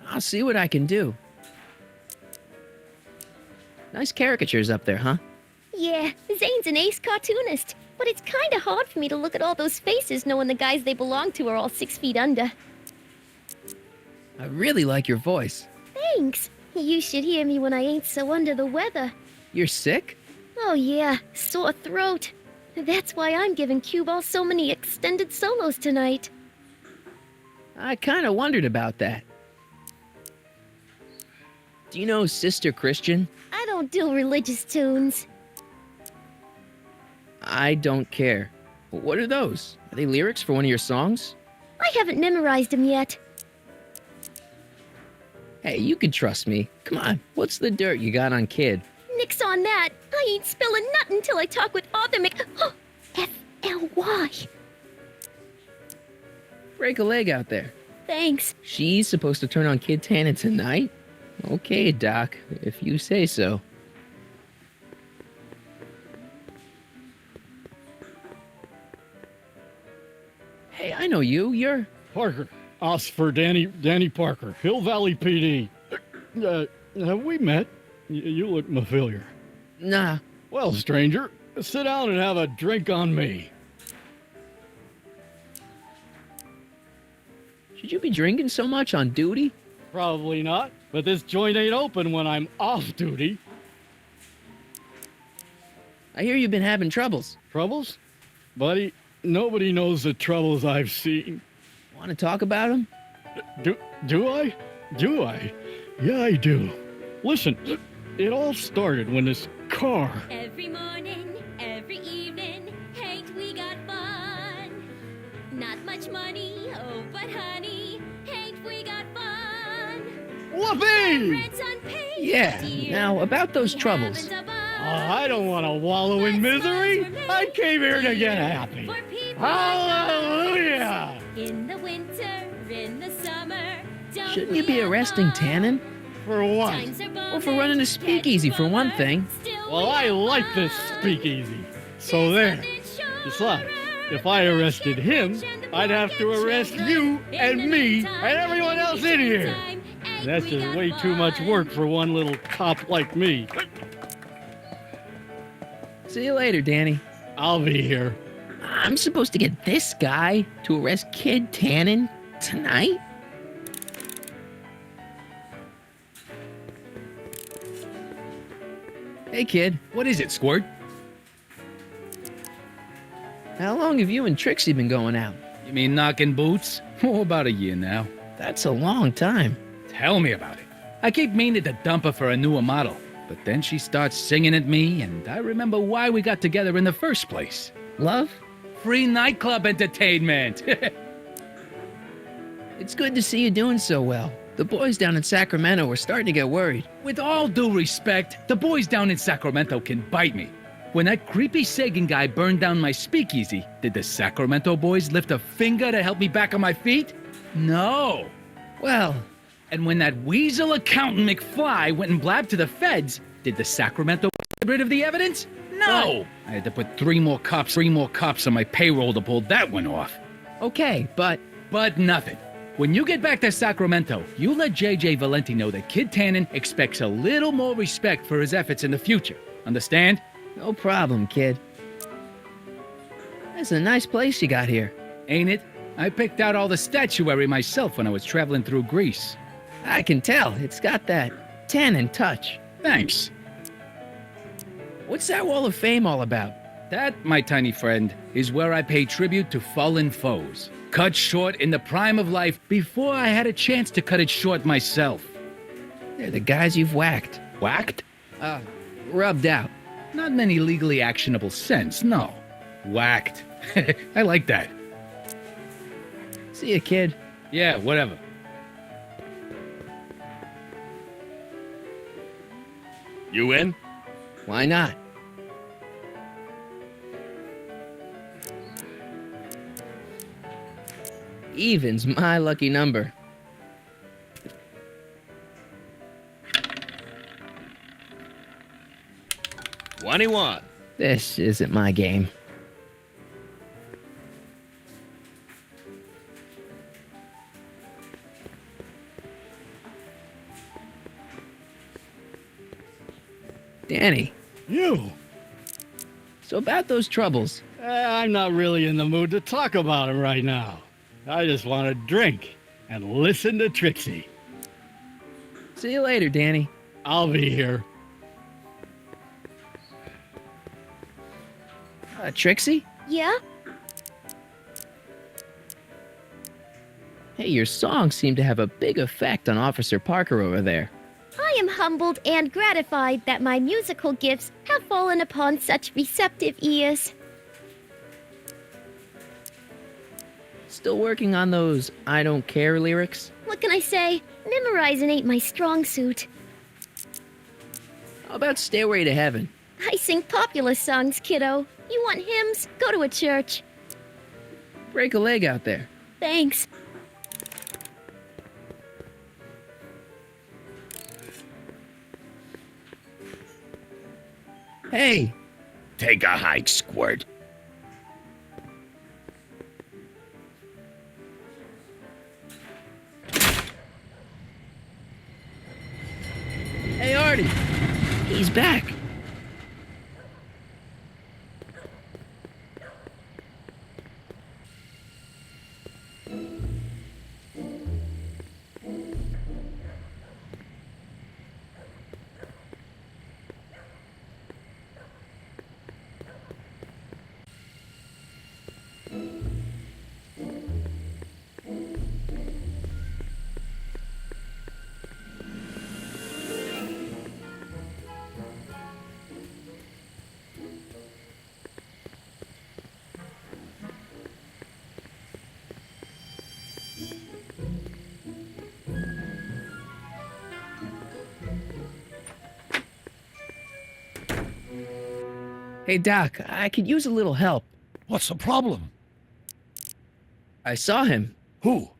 I'll see what I can do. Nice caricatures up there, huh? Yeah, Zane's an ace cartoonist. But it's kinda hard for me to look at all those faces knowing the guys they belong to are all 6 feet under. I really like your voice. Thanks. You should hear me when I ain't so under the weather. You're sick? Oh yeah, sore throat. That's why I'm giving Cue Ball so many extended solos tonight. I kinda wondered about that. Do you know Sister Christian? I don't do religious tunes. I don't care. What are those? Are they lyrics for one of your songs? I haven't memorized them yet. Hey, you can trust me. Come on, what's the dirt you got on Kid? Nix on that. I ain't spilling nothing till I talk with Arthur F-L-Y. Break a leg out there. Thanks. She's supposed to turn on Kid Tannen tonight? Okay, Doc, if you say so. Hey, I know you. You're... Parker. Oscar Danny Parker. Hill Valley PD. Have we met? You look familiar. Nah. Well, stranger, sit down and have a drink on me. Should you be drinking so much on duty? Probably not, but this joint ain't open when I'm off duty. I hear you've been having troubles. Troubles? Buddy, nobody knows the troubles I've seen. Want to talk about them? Do I? Do I? Yeah, I do. Listen, it all started when this car... Every morning, every evening, ain't we got fun? Not much money, oh, but honey, ain't we got fun? Whoopee! Yeah, now about those troubles. I don't want to wallow in misery. I came here to get happy. Hallelujah! In the winter, in the summer, Shouldn't you be arresting Tannen? For what? Well, for running a speakeasy, for one thing. Well, I like this speakeasy. So there. Besides, if I arrested him, I'd have to arrest you and me and everyone else in here. That's just way too much work for one little cop like me. See you later, Danny. I'll be here. I'm supposed to get this guy to arrest Kid Tannen tonight? Hey, kid. What is it, Squirt? How long have you and Trixie been going out? You mean knocking boots? Oh, about a year now. That's a long time. Tell me about it. I keep meaning to dump her for a newer model, but then she starts singing at me, and I remember why we got together in the first place. Love? Free nightclub entertainment. It's good to see you doing so well. The boys down in Sacramento were starting to get worried. With all due respect, the boys down in Sacramento can bite me. When that creepy Sagan guy burned down my speakeasy, did the Sacramento boys lift a finger to help me back on my feet? No. Well, and when that weasel accountant McFly went and blabbed to the feds, did the Sacramento boys get rid of the evidence? No. I had to put three more cops on my payroll to pull that one off. okay, but But nothing. When you get back to Sacramento, you let JJ Valenti know that Kid Tannen expects a little more respect for his efforts in the future. Understand? no problem, kid. That's a nice place you got here. Ain't it? I picked out all the statuary myself when I was traveling through Greece. I can tell. It's got that Tannen touch. Thanks. What's that wall of fame all about? That, my tiny friend, is where I pay tribute to fallen foes. Cut short in the prime of life before I had a chance to cut it short myself. They're the guys you've whacked. Whacked? Rubbed out. Not in any legally actionable sense, no. Whacked. I like that. See ya, kid. Yeah, whatever. You in? Why not? Even's my lucky number. What do you want? This isn't my game. Danny, You? so about those troubles. I'm not really in the mood to talk about him right now. I just want to drink and listen to Trixie. See you later, Danny. I'll be here. Trixie? Yeah? Hey, your songs seem to have a big effect on Officer Parker over there. I am humbled and gratified that my musical gifts have fallen upon such receptive ears. Still working on those I don't care lyrics? What can I say? Memorizing ain't my strong suit. How about Stairway to Heaven? I sing popular songs, kiddo. You want hymns? Go to a church. Break a leg out there. Thanks. Hey, Take a hike, Squirt. hey, Artie. He's back. Hey, Doc, I could use a little help. What's the problem? I saw him. Who?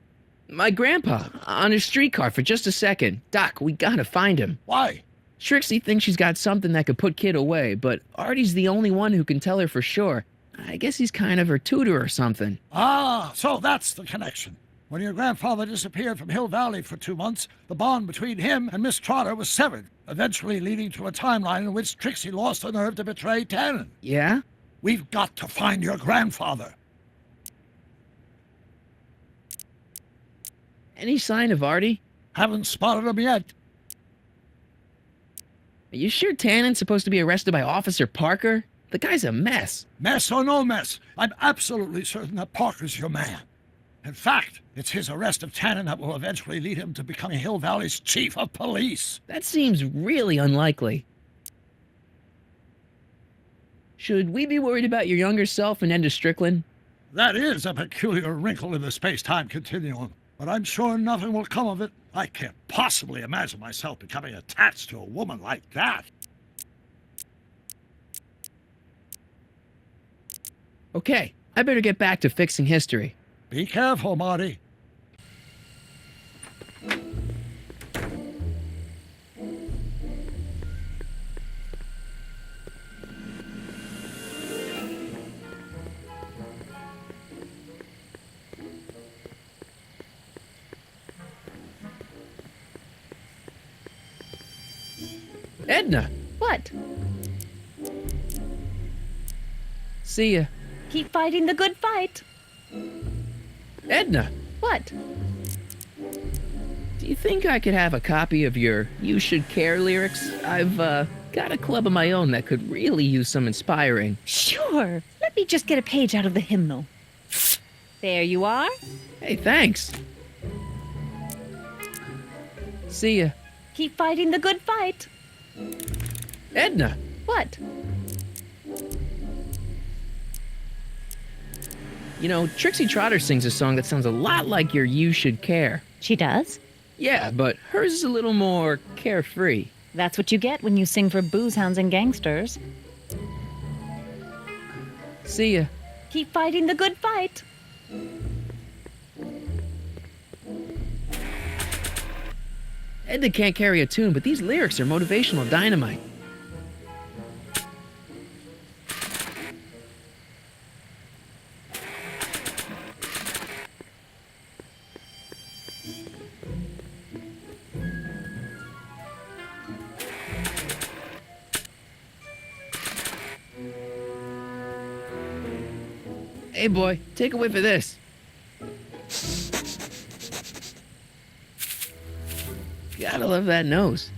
My grandpa, on his streetcar for just a second. Doc, we gotta find him. Why? Trixie thinks she's got something that could put Kid away, but Artie's the only one who can tell her for sure. I guess he's kind of her tutor or something. Ah, so that's the connection. When your grandfather disappeared from Hill Valley for 2 months, the bond between him and Miss Trotter was severed, eventually leading to a timeline in which Trixie lost the nerve to betray Tannen. Yeah? We've got to find your grandfather. Any sign of Artie? Haven't spotted him yet. Are you sure Tannen's supposed to be arrested by Officer Parker? The guy's a mess. Mess or no mess, I'm absolutely certain that Parker's your man. In fact, it's his arrest of Tannen that will eventually lead him to becoming Hill Valley's chief of police. That seems really unlikely. Should we be worried about your younger self and Enda Strickland? That is a peculiar wrinkle in the space-time continuum, but I'm sure nothing will come of it. I can't possibly imagine myself becoming attached to a woman like that. Okay, I better get back to fixing history. Be careful, Marty. Edna! What? See ya. Keep fighting the good fight. Edna! What? Do you think I could have a copy of your You Should Care lyrics? I've, got a club of my own that could really use some inspiring. Sure. Let me just get a page out of the hymnal. There you are. Hey, thanks. See ya. Keep fighting the good fight. Edna! What? You know, Trixie Trotter sings a song that sounds a lot like your You Should Care. She does? Yeah, but hers is a little more carefree. That's what you get when you sing for booze hounds and gangsters. See ya. Keep fighting the good fight. Edna can't carry a tune, but these lyrics are motivational dynamite. Hey boy, take a whiff of this. Gotta love that nose.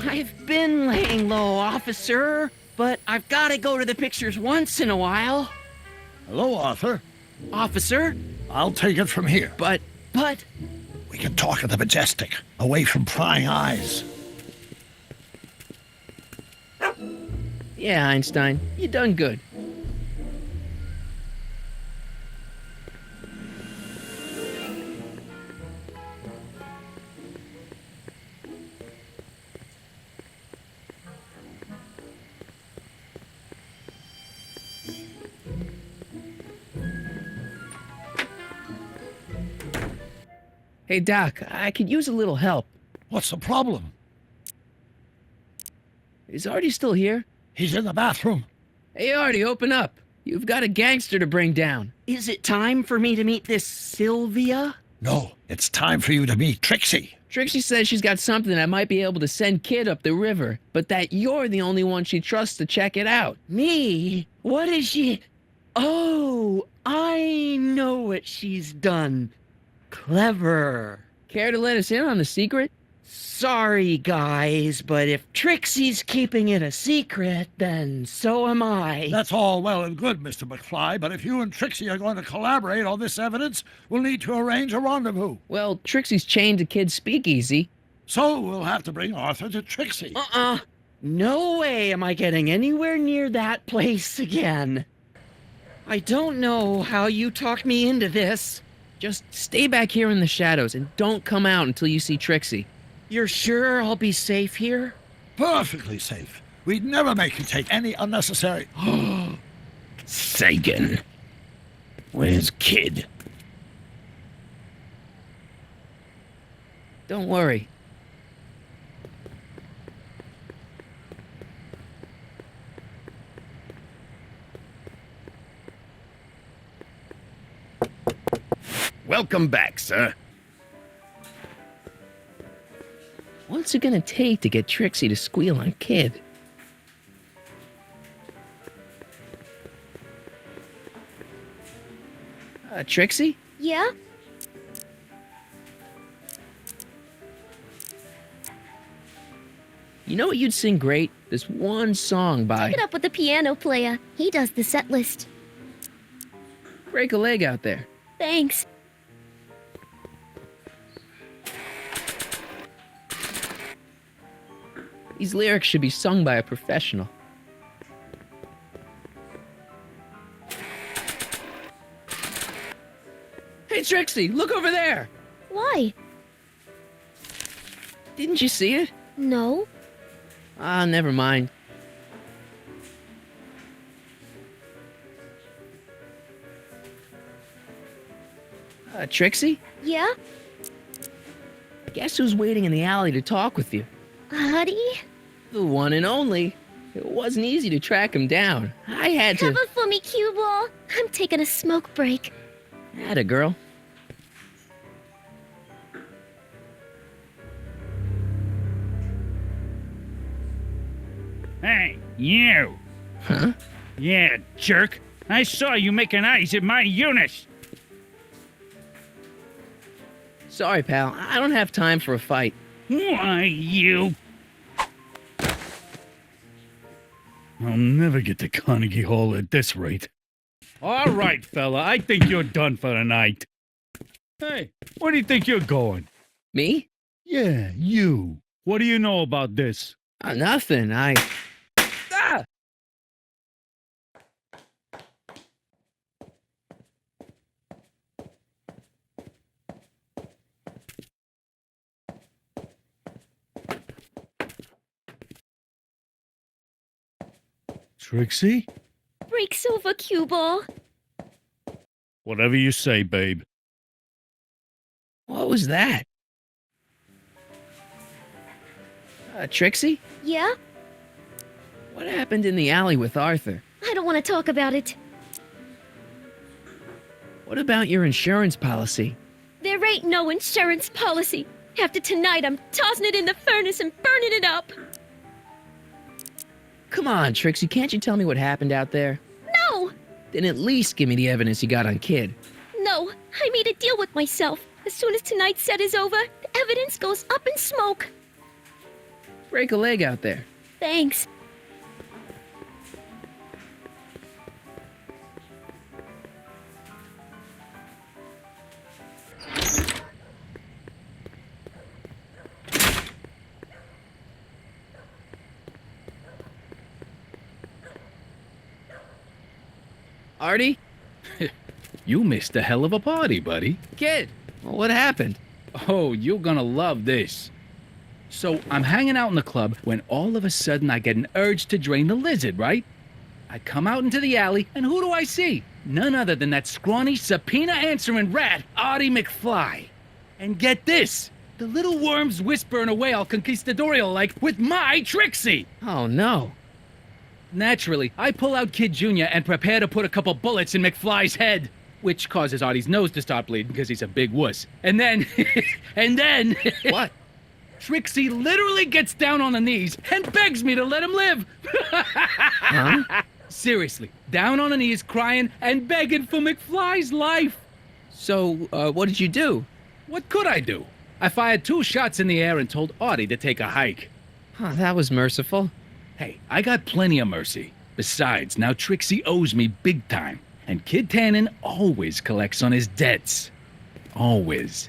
I've been laying low, officer, but I've got to go to the pictures once in a while. Hello, Arthur. Officer? I'll take it from here. But... We can talk at the Majestic, away from prying eyes. Yeah, Einstein, you done good. Hey, Doc, I could use a little help. What's the problem? Is Artie still here? He's in the bathroom. Hey, Artie, open up. You've got a gangster to bring down. Is it time for me to meet this Sylvia? No, it's time for you to meet Trixie. Trixie says she's got something that might be able to send Kid up the river, but that you're the only one she trusts to check it out. Me? What is she... Oh, I know what she's done. Clever. Care to let us in on the secret? Sorry, guys, but if Trixie's keeping it a secret, then so am I. That's all well and good, Mr. McFly, but if you and Trixie are going to collaborate on this evidence, we'll need to arrange a rendezvous. Well, Trixie's chained to Kid's speakeasy. So we'll have to bring Arthur to Trixie. No way am I getting anywhere near that place again. I don't know how you talked me into this. Just stay back here in the shadows and don't come out until you see Trixie. You're sure I'll be safe here? Perfectly safe. We'd never make you take any unnecessary... Sagan. Where's Kid? Don't worry. Welcome back, sir. What's it gonna take to get Trixie to squeal on Kid? Trixie? Yeah? You know what you'd sing great? This one song by... Take it up with the piano player. He does the set list. Break a leg out there. Thanks. These lyrics should be sung by a professional. Hey, Trixie, look over there! Why? Didn't you see it? No. Ah, never mind. Trixie? Yeah? Guess who's waiting in the alley to talk with you? Huddy? The one and only. It wasn't easy to track him down. I had to... Cover for me, cue ball. I'm taking a smoke break. Atta girl. Hey, you! Huh? Yeah, jerk. I saw you making eyes at my Eunice. Sorry, pal. I don't have time for a fight. Why, you... I'll never get to Carnegie Hall at this rate. All right, fella, I think you're done for the night. Hey, where do you think you're going? Me? Yeah, you. What do you know about this? Nothing. Ah! Trixie? Breaks over, cue ball. Whatever you say, babe. What was that? Trixie? Yeah? What happened in the alley with Arthur? I don't want to talk about it. What about your insurance policy? There ain't no insurance policy. After tonight, I'm tossing it in the furnace and burning it up. Come on, Trixie, can't you tell me what happened out there? No! Then at least give me the evidence you got on Kid. No, I made a deal with myself. As soon as tonight's set is over, the evidence goes up in smoke. Break a leg out there. Thanks. Artie? You missed a hell of a party, buddy. Kid, well, what happened? Oh, you're gonna love this. So, I'm hanging out in the club when all of a sudden I get an urge to drain the lizard, right? I come out into the alley, and who do I see? None other than that scrawny, subpoena-answering rat, Artie McFly. And get this! The little worm's whispering away all conquistadorial-like with my Trixie! Oh, no. Naturally, I pull out Kid Jr. and prepare to put a couple bullets in McFly's head, which causes Artie's nose to start bleeding because he's a big wuss. And then... What? Trixie literally gets down on her knees and begs me to let him live. Huh? Seriously, down on her knees crying and begging for McFly's life. So, what did you do? What could I do? I fired 2 shots in the air and told Artie to take a hike. Huh, that was merciful. Hey, I got plenty of mercy. Besides, now Trixie owes me big time. And Kid Tannen always collects on his debts. Always.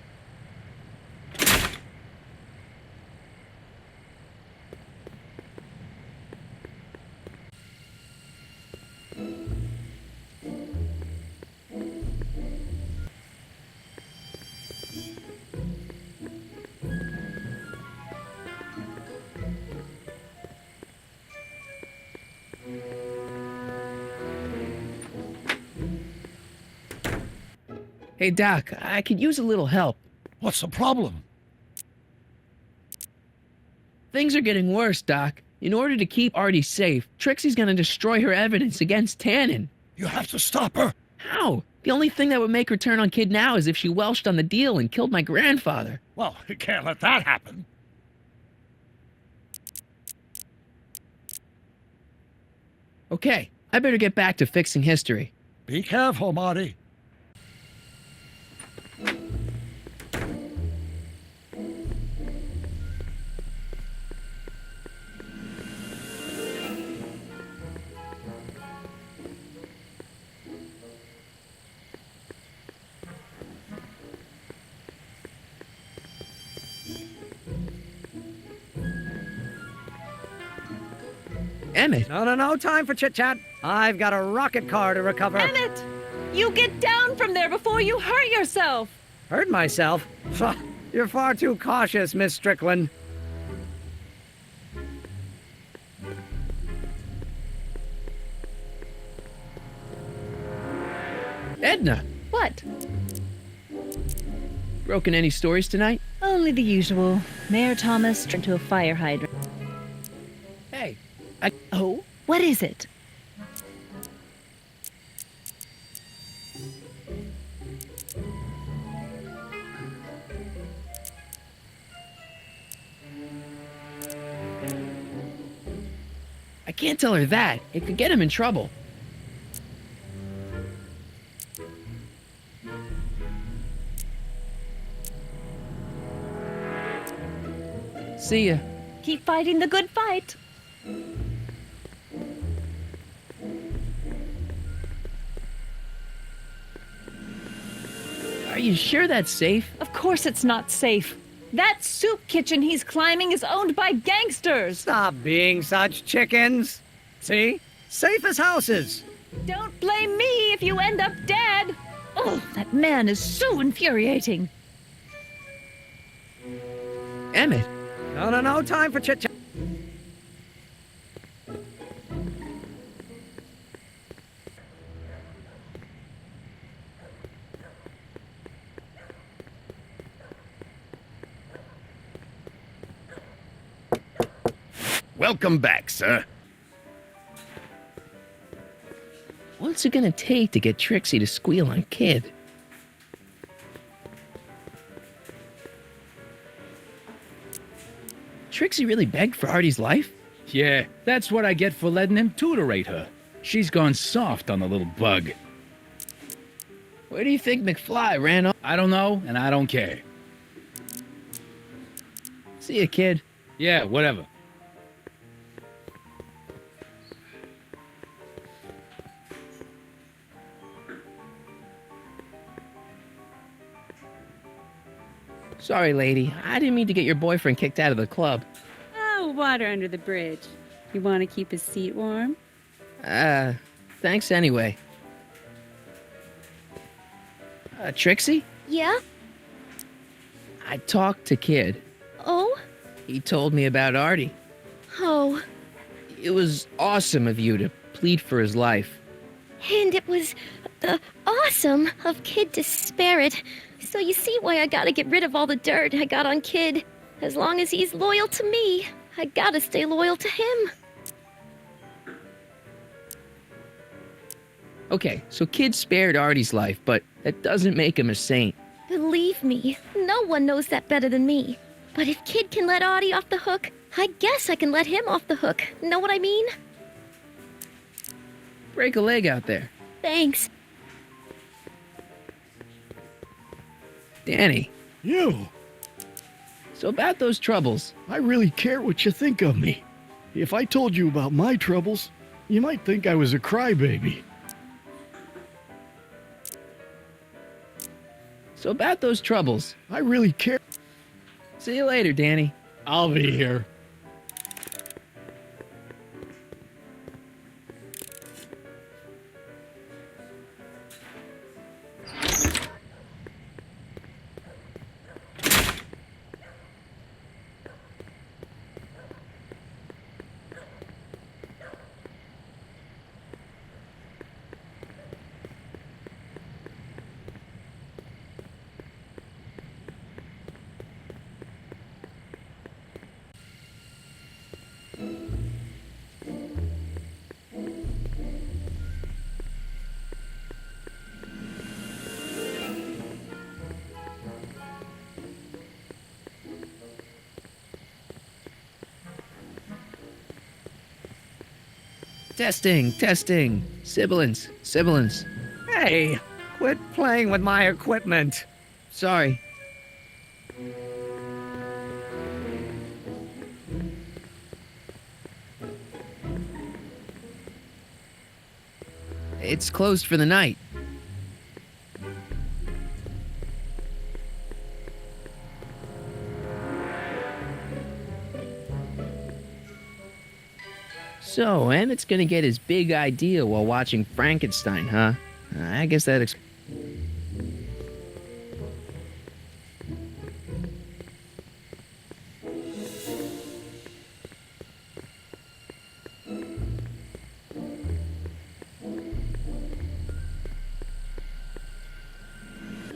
Hey, Doc, I could use a little help. What's the problem? Things are getting worse, Doc. In order to keep Artie safe, Trixie's gonna destroy her evidence against Tannen. You have to stop her. How? The only thing that would make her turn on Kid now is if she welched on the deal and killed my grandfather. Well, you can't let that happen. Okay, I better get back to fixing history. Be careful, Marty. Emmett. No time for chit-chat. I've got a rocket car to recover. Emmett! You get down from there before you hurt yourself! Hurt myself? You're far too cautious, Miss Strickland. Edna, What? broken any stories tonight? Only the usual. Mayor Thomas turned to a fire hydrant. Hey, Oh? What is it? I can't tell her that. It could get him in trouble. See ya. Keep fighting the good fight. Are you sure that's safe? Of course it's not safe. That soup kitchen he's climbing is owned by gangsters. Stop being such chickens. See? Safe as houses. Don't blame me if you end up dead. Oh, that man is so infuriating. Emmett, No time for chit-chat. Welcome back, sir. what's it gonna take to get Trixie to squeal on Kid? Trixie really begged for Artie's life? Yeah, that's what I get for letting him tutorate her. She's gone soft on the little bug. Where do you think McFly ran off? I don't know, and I don't care. See ya, Kid. Yeah, whatever. Sorry, lady. I didn't mean to get your boyfriend kicked out of the club. Oh, water under the bridge. You want to keep his seat warm? Thanks anyway. Trixie? Yeah? I talked to Kid. Oh? He told me about Artie. Oh. It was awesome of you to plead for his life. And it was awesome of Kid to spare it. So you see why I gotta get rid of all the dirt I got on Kid. As long as he's loyal to me, I gotta stay loyal to him. Okay, so Kid spared Artie's life, but that doesn't make him a saint. Believe me, no one knows that better than me. But if Kid can let Artie off the hook, I guess I can let him off the hook. Know what I mean? Break a leg out there. Thanks. Danny, You! so about those troubles. I really care what you think of me. If I told you about my troubles, you might think I was a crybaby. So about those troubles. I really care. See you later, Danny. I'll be here. Testing. Sibilance. Hey, quit playing with my equipment. Sorry. It's closed for the night. So, Emmett's gonna get his big idea while watching Frankenstein, huh? I guess that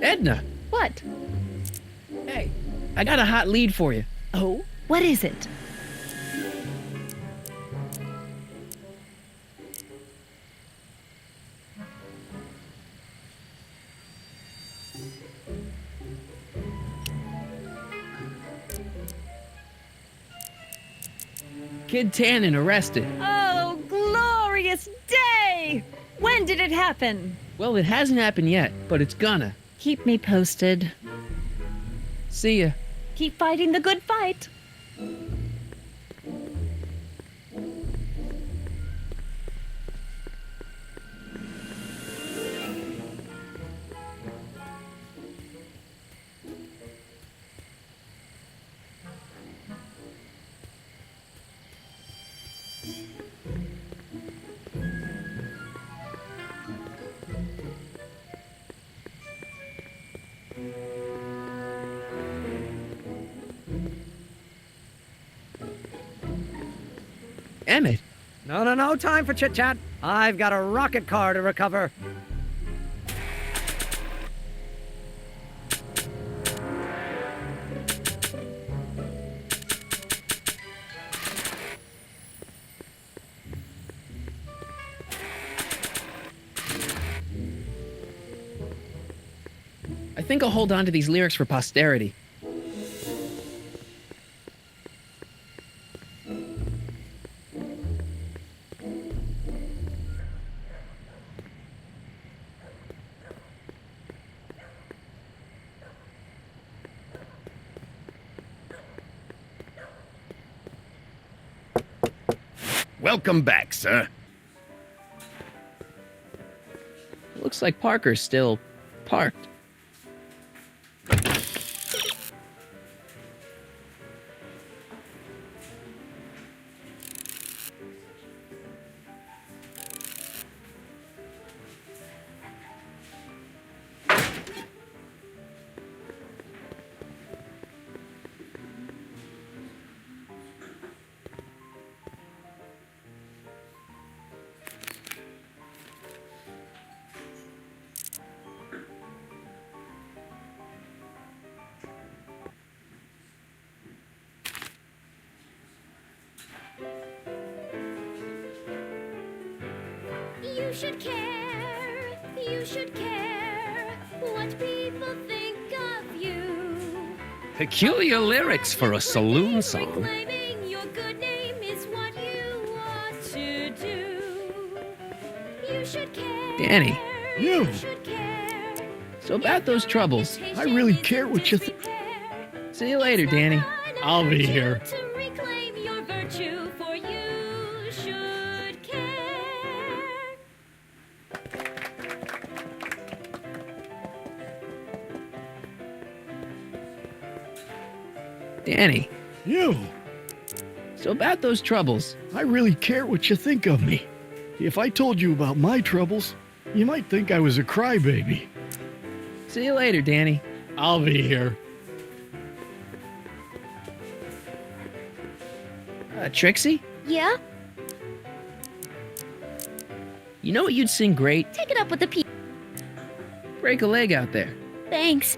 Edna! What? Hey, I got a hot lead for you. Oh, what is it? Kid Tannen arrested. Oh, glorious day! When did it happen? Well, it hasn't happened yet, but it's gonna. Keep me posted. See ya. Keep fighting the good fight. Emmett. No, time for chit-chat. I've got a rocket car to recover. I think I'll hold on to these lyrics for posterity. Welcome back, sir. Looks like Parker's still parked. You should care, you should care what people think of you. Peculiar lyrics for a saloon song. Reclaiming your good name is what you ought to do. You should care. Danny. You. Should care. So about those troubles. I really care what you think. See you later, Danny. I'll be here. To reclaim your virtue, for you should care. Danny. You. So about those troubles. I really care what you think of me. If I told you about my troubles, you might think I was a crybaby. See you later, Danny. I'll be here. Trixie? Yeah? You know what you'd sing great? Take it up with the people. Break a leg out there. Thanks.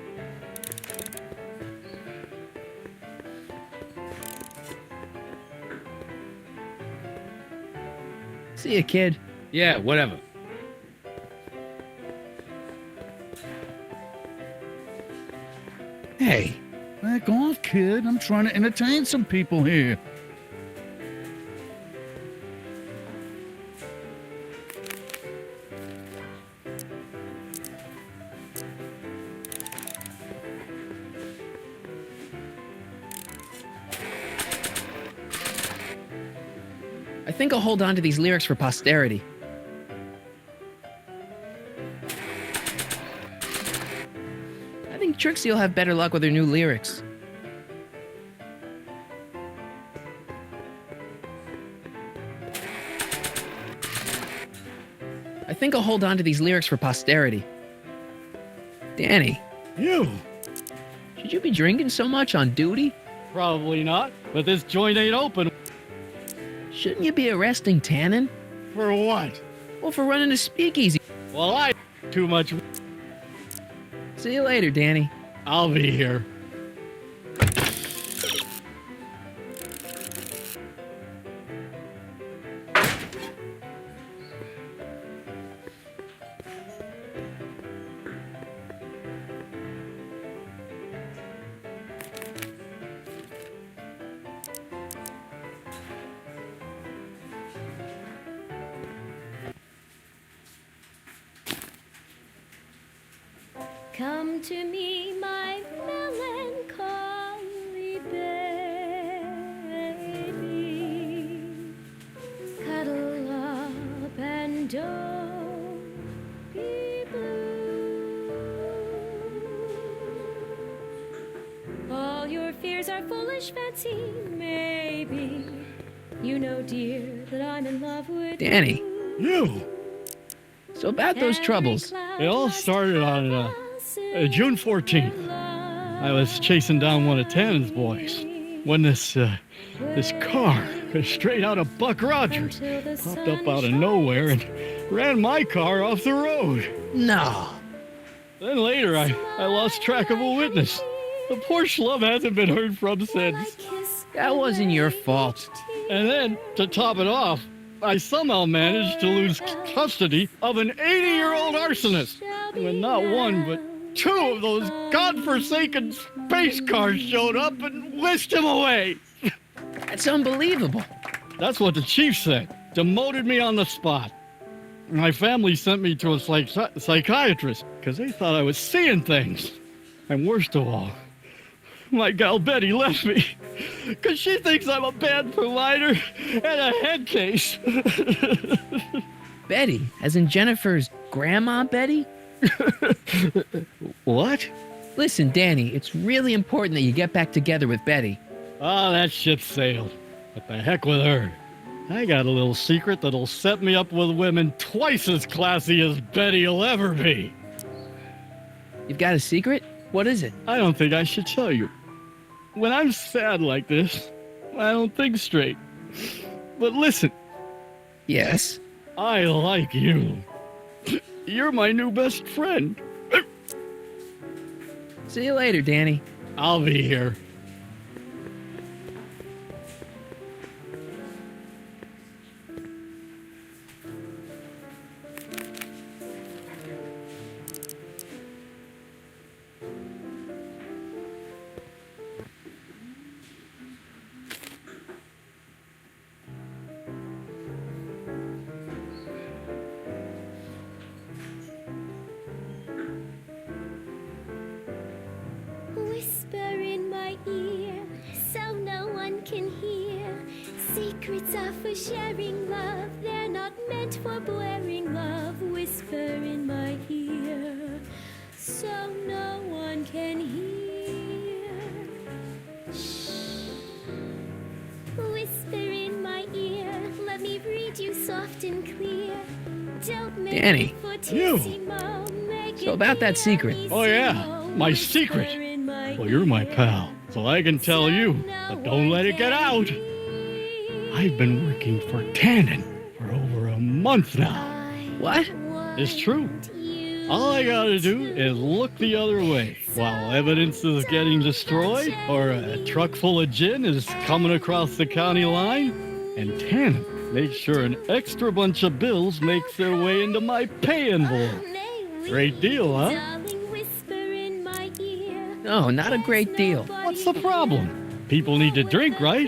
See ya, kid. Yeah, whatever. Hey, back off, kid. I'm trying to entertain some people here. I think I'll hold on to these lyrics for posterity. I think Trixie will have better luck with her new lyrics. I think I'll hold on to these lyrics for posterity. Danny, You? should you be drinking so much on duty? Probably not, but this joint ain't open. Shouldn't you be arresting Tannen? For what? Well, for running a speakeasy. Well, I too much. See you later, Danny. I'll be here. Come to me, my melancholy baby. Cuddle up and don't be blue. All your fears are foolish fancy, maybe. You know, dear, that I'm in love with Danny. You? So about those troubles. It all started on June 14th. I was chasing down one of Tannen's boys when this car, straight out of Buck Rogers, popped up out of nowhere and ran my car off the road. No. Then later, I lost track of a witness. The poor schlub hasn't been heard from since. That wasn't your fault. And then, to top it off, I somehow managed to lose custody of an 80-year-old arsonist. When not one, but two of those godforsaken space cars showed up and whisked him away. That's unbelievable. That's what the chief said. Demoted me on the spot. My family sent me to a psychiatrist because they thought I was seeing things. And worst of all, my gal Betty left me because she thinks I'm a bad provider and a head case. Betty, as in Jennifer's grandma Betty? What? Listen, Danny, it's really important that you get back together with Betty. Oh, that ship sailed. What the heck with her? I got a little secret that'll set me up with women twice as classy as Betty will ever be. You've got a secret? What is it? I don't think I should tell you. When I'm sad like this, I don't think straight. But listen. Yes? I like you. You're my new best friend. See you later, Danny. I'll be here. Whisper in my ear so no one can hear. Secrets are for sharing love, they're not meant for blaring love. Whisper in my ear so no one can hear. Shh. Whisper in my ear, let me read you soft and clear. Don't make Danny. it fortissimo, make So it about that secret. Oh, yeah, my secret. Well, you're my pal, so I can tell you, but don't let it get out. I've been working for Tannen for over a month now. What? It's true. All I gotta do is look the other way while evidence is getting destroyed or a truck full of gin is coming across the county line, and Tannen makes sure an extra bunch of bills makes their way into my pay envelope. Great deal, huh? No, not a great deal. What's the problem? People need to drink, right?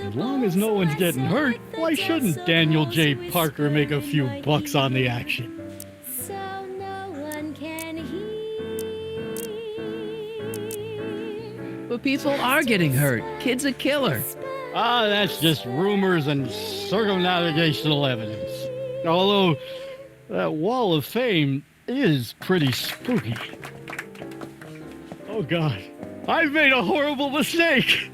As long as no one's getting hurt, why shouldn't Daniel J. Parker make a few bucks on the action? So no one can hear. But people are getting hurt. Kid's a killer. Ah, that's just rumors and circumnavigational evidence. Although, that wall of fame is pretty spooky. Oh, God. I've made a horrible mistake.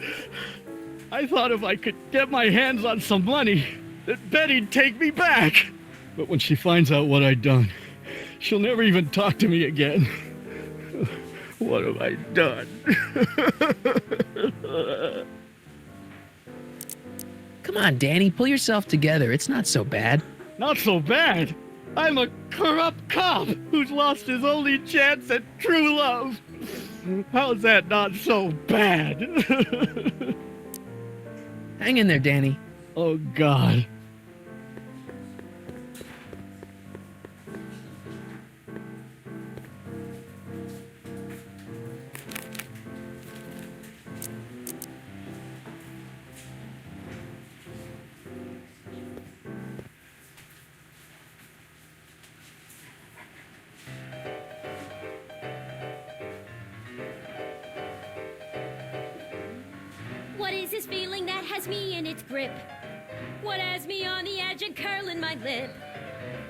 I thought if I could get my hands on some money, that Betty'd take me back. But when she finds out what I've done, she'll never even talk to me again. What have I done? Come on, Danny, pull yourself together. It's not so bad. Not so bad. I'm a corrupt cop who's lost his only chance at true love. How's that not so bad? Hang in there, Danny. Oh, God. What is this feeling that has me in its grip? What has me on the edge and curling my lip?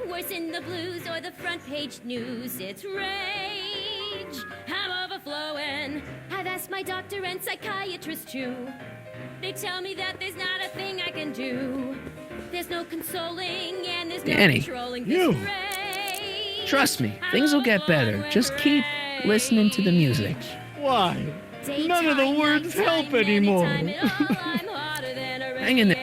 Worse than the blues or the front page news, it's rage. I'm overflowing. I've asked my doctor and psychiatrist too. They tell me that there's not a thing I can do. There's no consoling and there's Danny, no controlling you. this rage. Trust me, things will get better. Just keep listening to the music. Why? None of the words help anymore. Hang in there.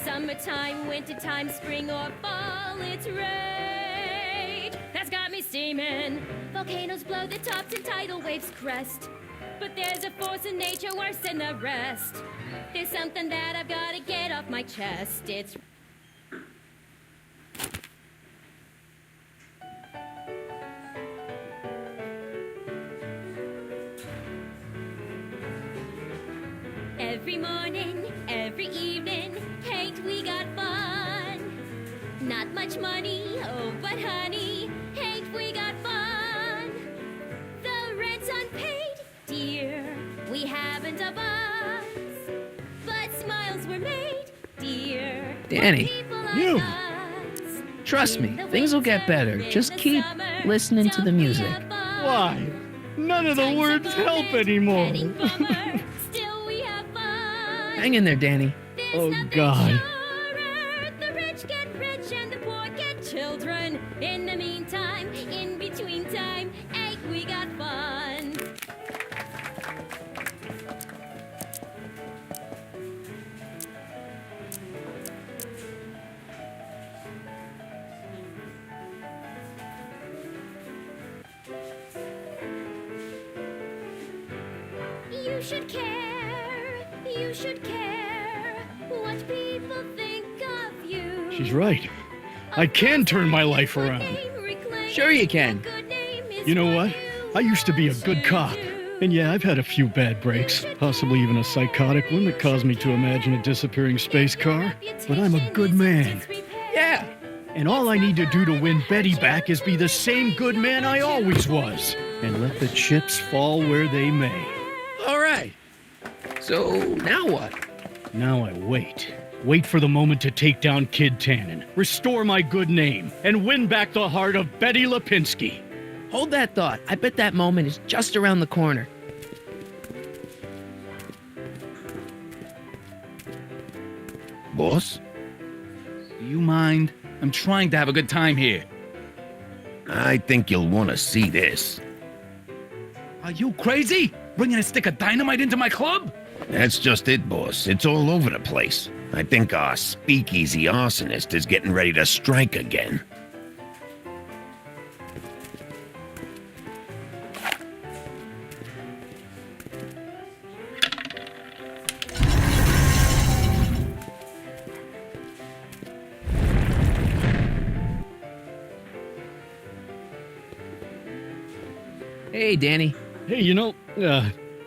Summertime, wintertime, spring or fall, it's rage. That's got me steaming. Volcanoes blow the tops and tidal waves crest. But there's a force in nature worse than the rest. There's something that I've got to get off my chest. It's every morning, every evening, ain't we got fun? Not much money, oh, but honey, ain't we got fun? The rent's unpaid, dear, we haven't a buzz. But smiles were made, dear. Danny, you. trust me, things will get better. Just keep listening to the music. Why? None of the words help anymore. Hang in there, Danny. Oh, God. The rich get rich and the poor get children. In the meantime, in between time, ain't we got fun? You should care, you should care what people think of you. She's right. I can turn my life around. Sure you can. You know what? I used to be a good cop. And yeah, I've had a few bad breaks, possibly even a psychotic one that caused me to imagine a disappearing space car. But I'm a good man. Yeah. And all I need to do to win Betty back is be the same good man I always was. And let the chips fall where they may. All right. So now what? Now I wait. Wait for the moment to take down Kid Tannen, restore my good name, and win back the heart of Betty Lipinski. Hold that thought. I bet that moment is just around the corner. Boss? Do you mind? I'm trying to have a good time here. I think you'll want to see this. Are you crazy? Bringing a stick of dynamite into my club? That's just it, boss. It's all over the place. I think our speakeasy arsonist is getting ready to strike again. Hey, Danny. Hey, I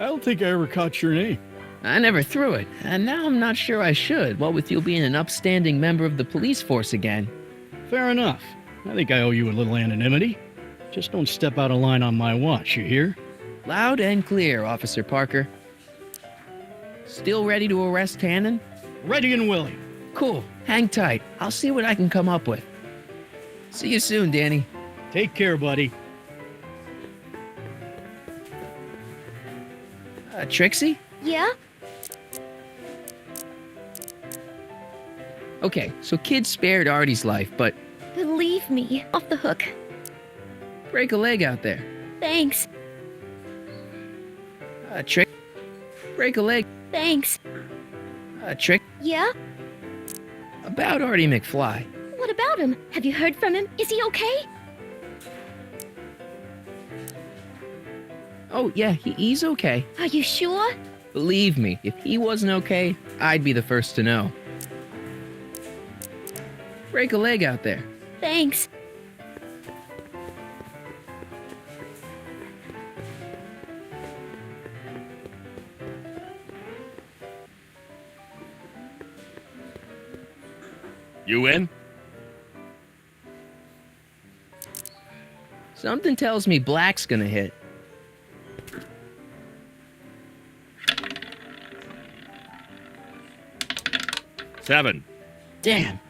don't think I ever caught your name. I never threw it, and now I'm not sure I should, what with you being an upstanding member of the police force again. Fair enough. I think I owe you a little anonymity. Just don't step out of line on my watch, you hear? Loud and clear, Officer Parker. Still ready to arrest Tannen? Ready and willing. Cool. Hang tight. I'll see what I can come up with. See you soon, Danny. Take care, buddy. Trixie? Yeah? Okay, so kid spared Artie's life, but Believe me, off the hook. break a leg out there. Thanks. Trick. Break a leg. Thanks. Trick. Yeah? About Artie McFly. What about him? Have you heard from him? Is he okay? Oh, yeah, he's okay. Are you sure? Believe me, if he wasn't okay, I'd be the first to know. Break a leg out there. Thanks. You in? Something tells me black's gonna hit. Seven. Damn.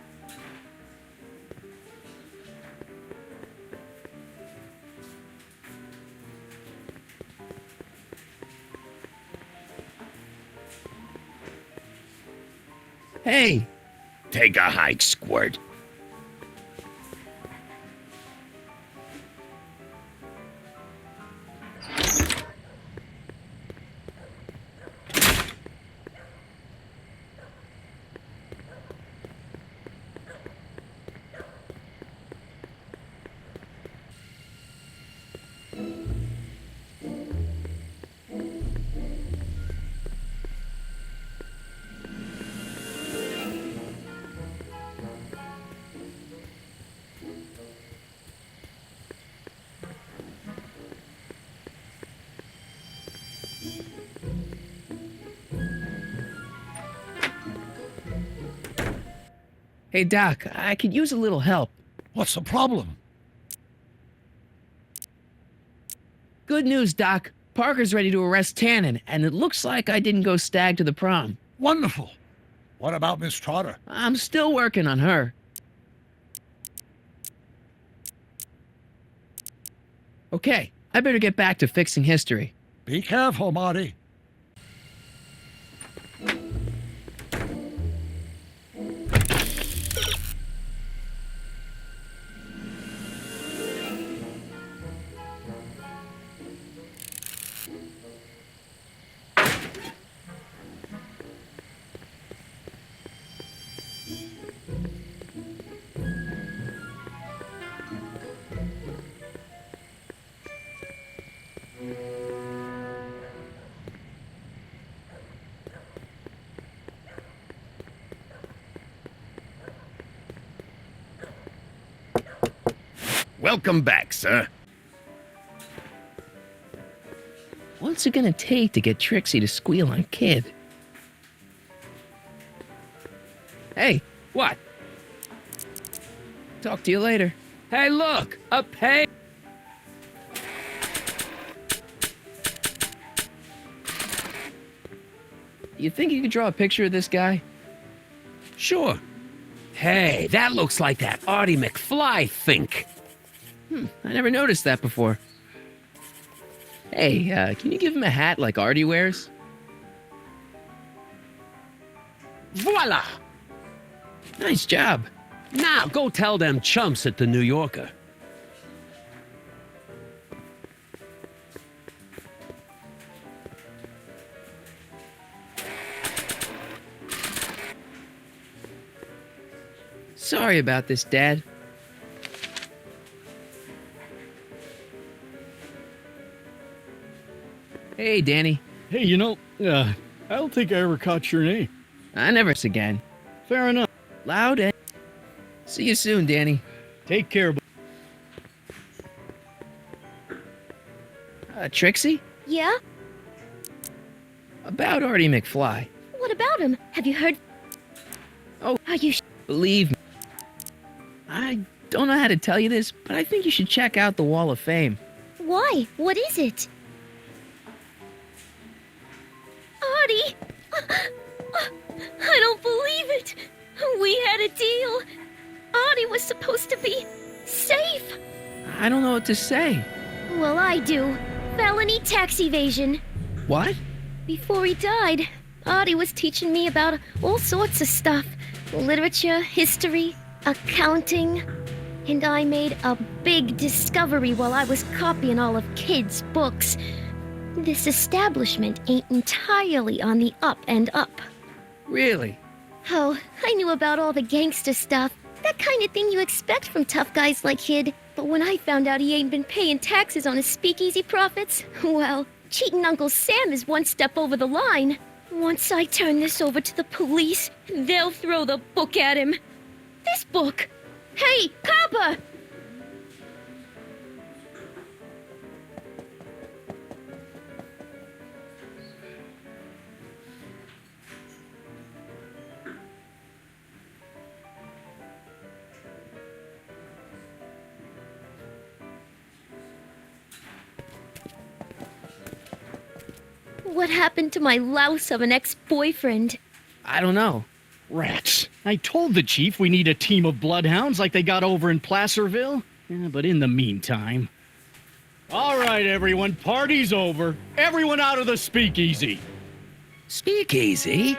Hey, Take a hike, Squirt. hey, Doc, I could use a little help. What's the problem? Good news, Doc. Parker's ready to arrest Tannen, and it looks like I didn't go stag to the prom. Wonderful. What about Miss Trotter? I'm still working on her. Okay, I better get back to fixing history. Be careful, Marty. Welcome back, sir. What's it gonna take to get Trixie to squeal on Kid? Hey, what? Talk to you later. Hey, look! A pay. You think you could draw a picture of this guy? Sure. Hey, that looks like that Artie McFly think. I never noticed that before. Hey, can you give him a hat like Artie wears? Voila! Nice job. Now go tell them chumps at the New Yorker. Sorry about this, Dad. Hey, Danny. Hey, I don't think I ever caught your name. I never s again. Fair enough. Loud and... See you soon, Danny. Take care. Trixie? Yeah? About Artie McFly. What about him? Have you heard? Oh. Are you Believe me. I don't know how to tell you this, but I think you should check out the Wall of Fame. Why? What is it? Artie! I don't believe it! We had a deal! Artie was supposed to be safe! I don't know what to say. Well, I do. Felony tax evasion. What? Before he died, Artie was teaching me about all sorts of stuff. literature, history, accounting. And I made a big discovery while I was copying all of Kid's books. This establishment ain't entirely on the up and up. Really? Oh, I knew about all the gangster stuff. That kind of thing you expect from tough guys like Kid. But when I found out he ain't been paying taxes on his speakeasy profits, well, cheating Uncle Sam is one step over the line. Once I turn this over to the police, they'll throw the book at him. This book! Hey, copper! What happened to my louse of an ex-boyfriend? I don't know. Rats. I told the chief we need a team of bloodhounds like they got over in Placerville. Yeah, but in the meantime... All right, everyone, party's over. Everyone out of the speakeasy. Speakeasy?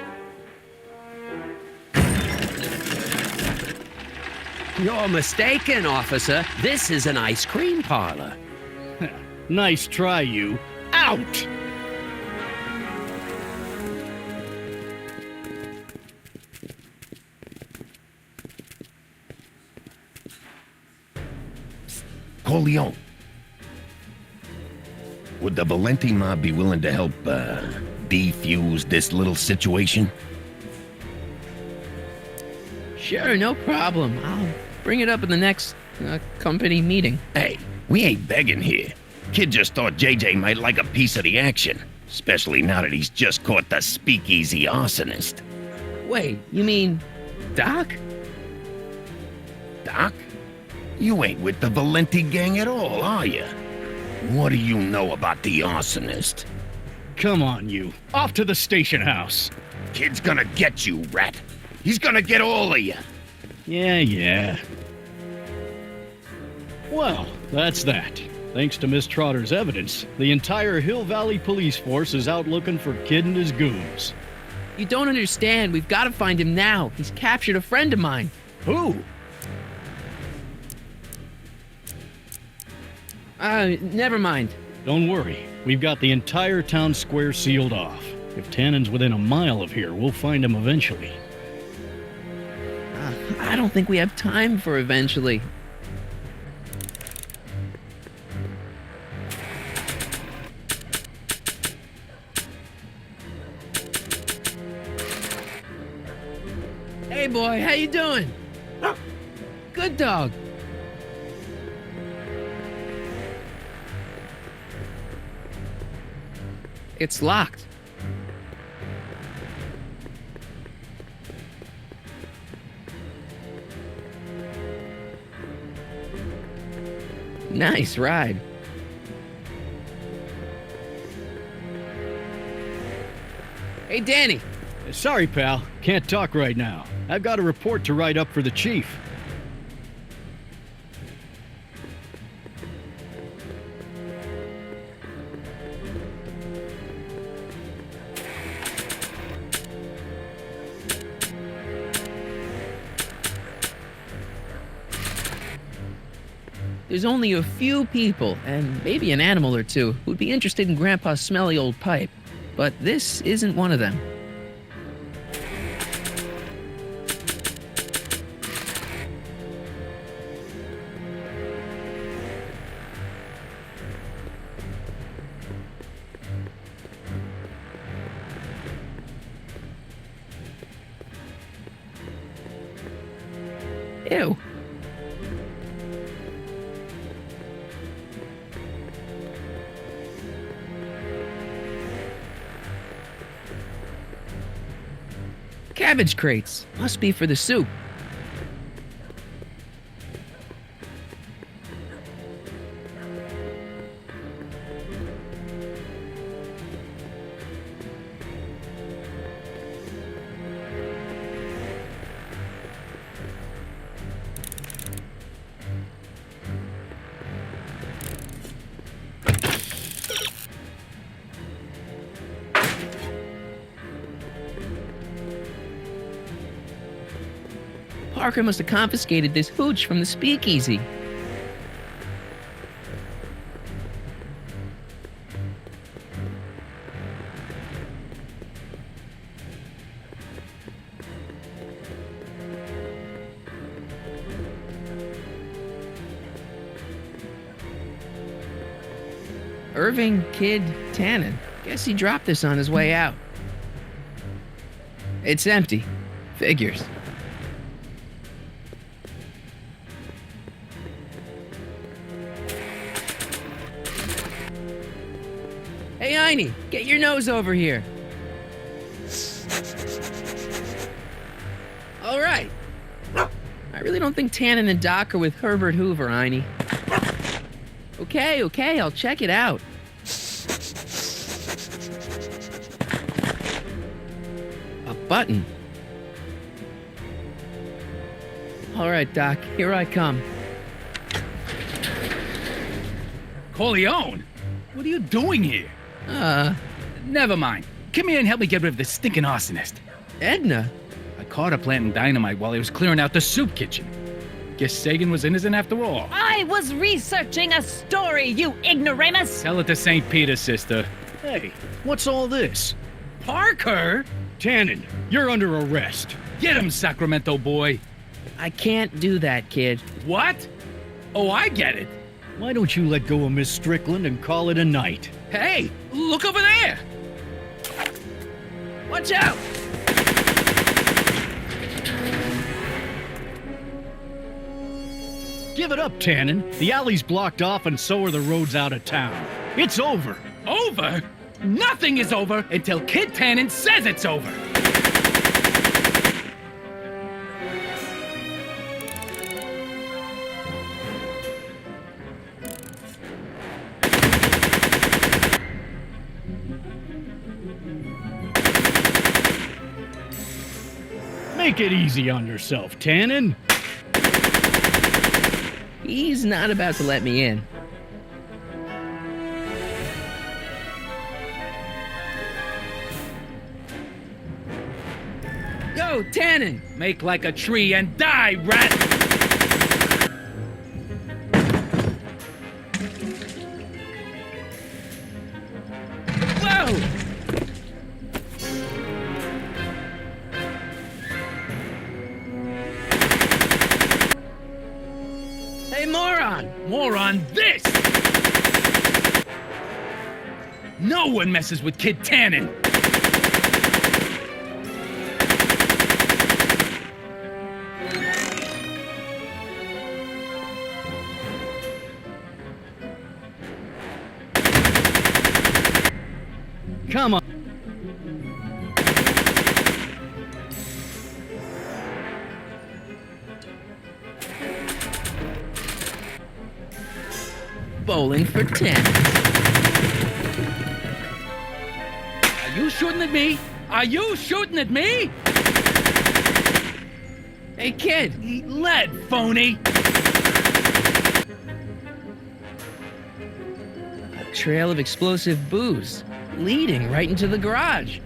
You're mistaken, officer. This is an ice cream parlor. Nice try, you. Out! Corleone. Would the Valenti mob be willing to help, defuse this little situation? Sure, no problem. I'll bring it up in the next company meeting. Hey, we ain't begging here. Kid just thought JJ might like a piece of the action, especially now that he's just caught the speakeasy arsonist. Wait, you mean Doc? Doc? You ain't with the Valenti gang at all, are you? What do you know about the arsonist? Come on, you. Off to the station house. Kid's gonna get you, rat. He's gonna get all of you. Yeah. Well, that's that. Thanks to Miss Trotter's evidence, the entire Hill Valley police force is out looking for Kid and his goons. You don't understand. We've got to find him now. He's captured a friend of mine. Who? Never mind. Don't worry. We've got the entire town square sealed off. If Tannen's within a mile of here, we'll find him eventually. I don't think we have time for eventually. Hey boy, how you doing? Good dog. It's locked. Nice ride. Hey, Danny. Sorry, pal. Can't talk right now. I've got a report to write up for the chief. There's only a few people, and maybe an animal or two, who'd be interested in Grandpa's smelly old pipe. But this isn't one of them. Ew. Cabbage crates. Must be for the soup. Parker must have confiscated this hooch from the speakeasy. Irving Kid Tannen. Guess he dropped this on his way out. It's empty. Figures. Hey, Einie, get your nose over here. All right. I really don't think Tannen and Doc are with Herbert Hoover, Einie. Okay, I'll check it out. A button. All right, Doc, here I come. Corleone? What are you doing here? Never mind. Come here and help me get rid of this stinking arsonist. Edna? I caught her planting dynamite while he was clearing out the soup kitchen. Guess Sagan was innocent after all. I was researching a story, you ignoramus! Tell it to St. Peter, sister. Hey, what's all this? Parker? Tannen, you're under arrest. Get him, Sacramento boy. I can't do that, kid. What? Oh, I get it. Why don't you let go of Miss Strickland and call it a night? Hey, look over there. Watch out! Give it up, Tannen. The alley's blocked off and so are the roads out of town. It's over. Over? Nothing is over until Kid Tannen says it's over. Make it easy on yourself, Tannen. He's not about to let me in. Go, Tannen! Make like a tree and die, rat! Whoa! Hey, moron! More on this! No one messes with Kid Tannen! Come on. Bowling for 10. Are you shooting at me? Are you shooting at me? Hey, kid! Eat lead, phony! A trail of explosive booze, leading right into the garage.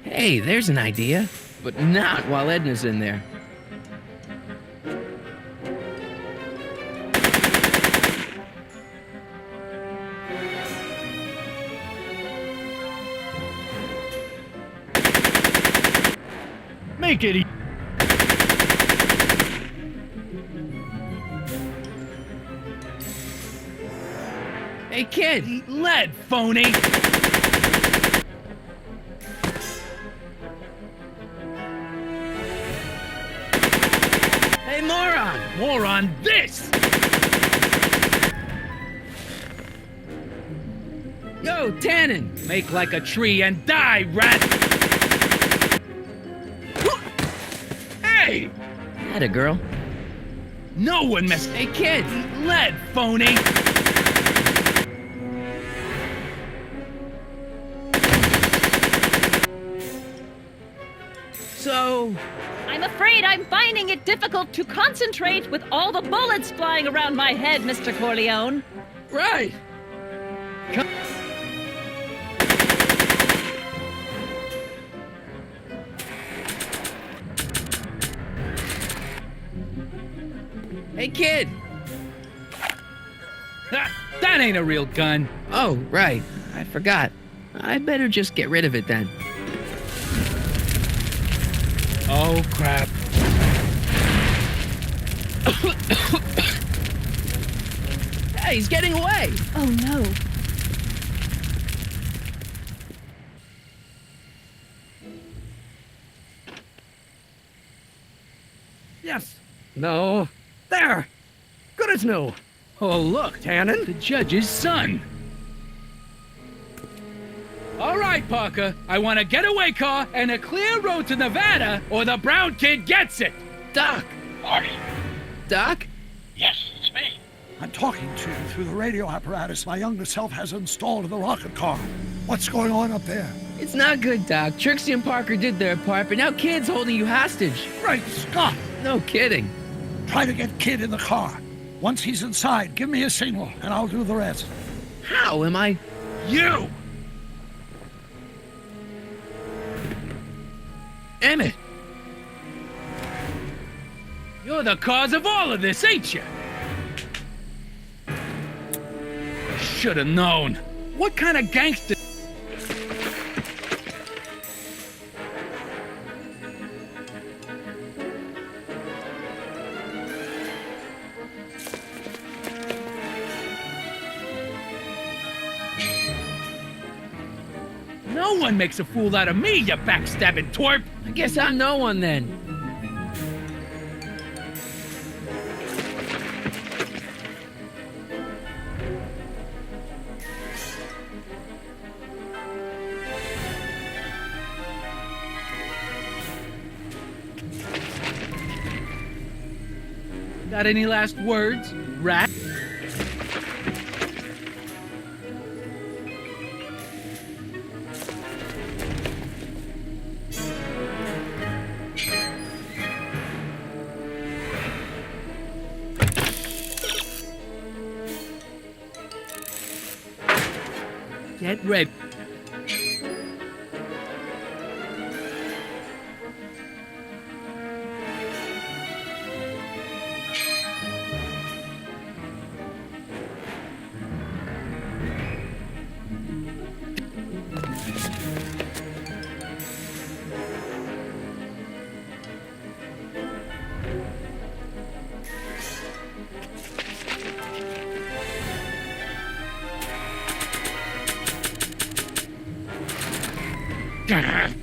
Hey, there's an idea, but not while Edna's in there. Make it easy. Hey, kid! Eat lead, phony! Hey, moron! More on this! Yo, Tannen! Make like a tree and die, rat! Hey! Atta girl. No one messed. Hey, kid! Eat lead, phony! So... I'm afraid I'm finding it difficult to concentrate with all the bullets flying around my head, Mr. Corleone. Right! Hey, kid! That ain't a real gun. Oh, right. I forgot. I better just get rid of it then. Oh, crap. Hey, he's getting away! Oh no. Yes. No. There. Good as new. Oh, look. Tannen? The judge's son. All right, Parker. I want a getaway car and a clear road to Nevada, or the brown kid gets it. Doc! Marty? Doc? Yes, it's me. I'm talking to you through the radio apparatus my younger self has installed in the rocket car. What's going on up there? It's not good, Doc. Trixie and Parker did their part, but now Kid's holding you hostage. Great Scott! No kidding. Try to get Kid in the car. Once he's inside, give me a signal, and I'll do the rest. How am I? You! Emmett! You're the cause of all of this, ain't you? Should have known. What kind of gangster? No one makes a fool out of me, you backstabbing twerp! I guess I'm no one then. Got any last words, rat? Get ready.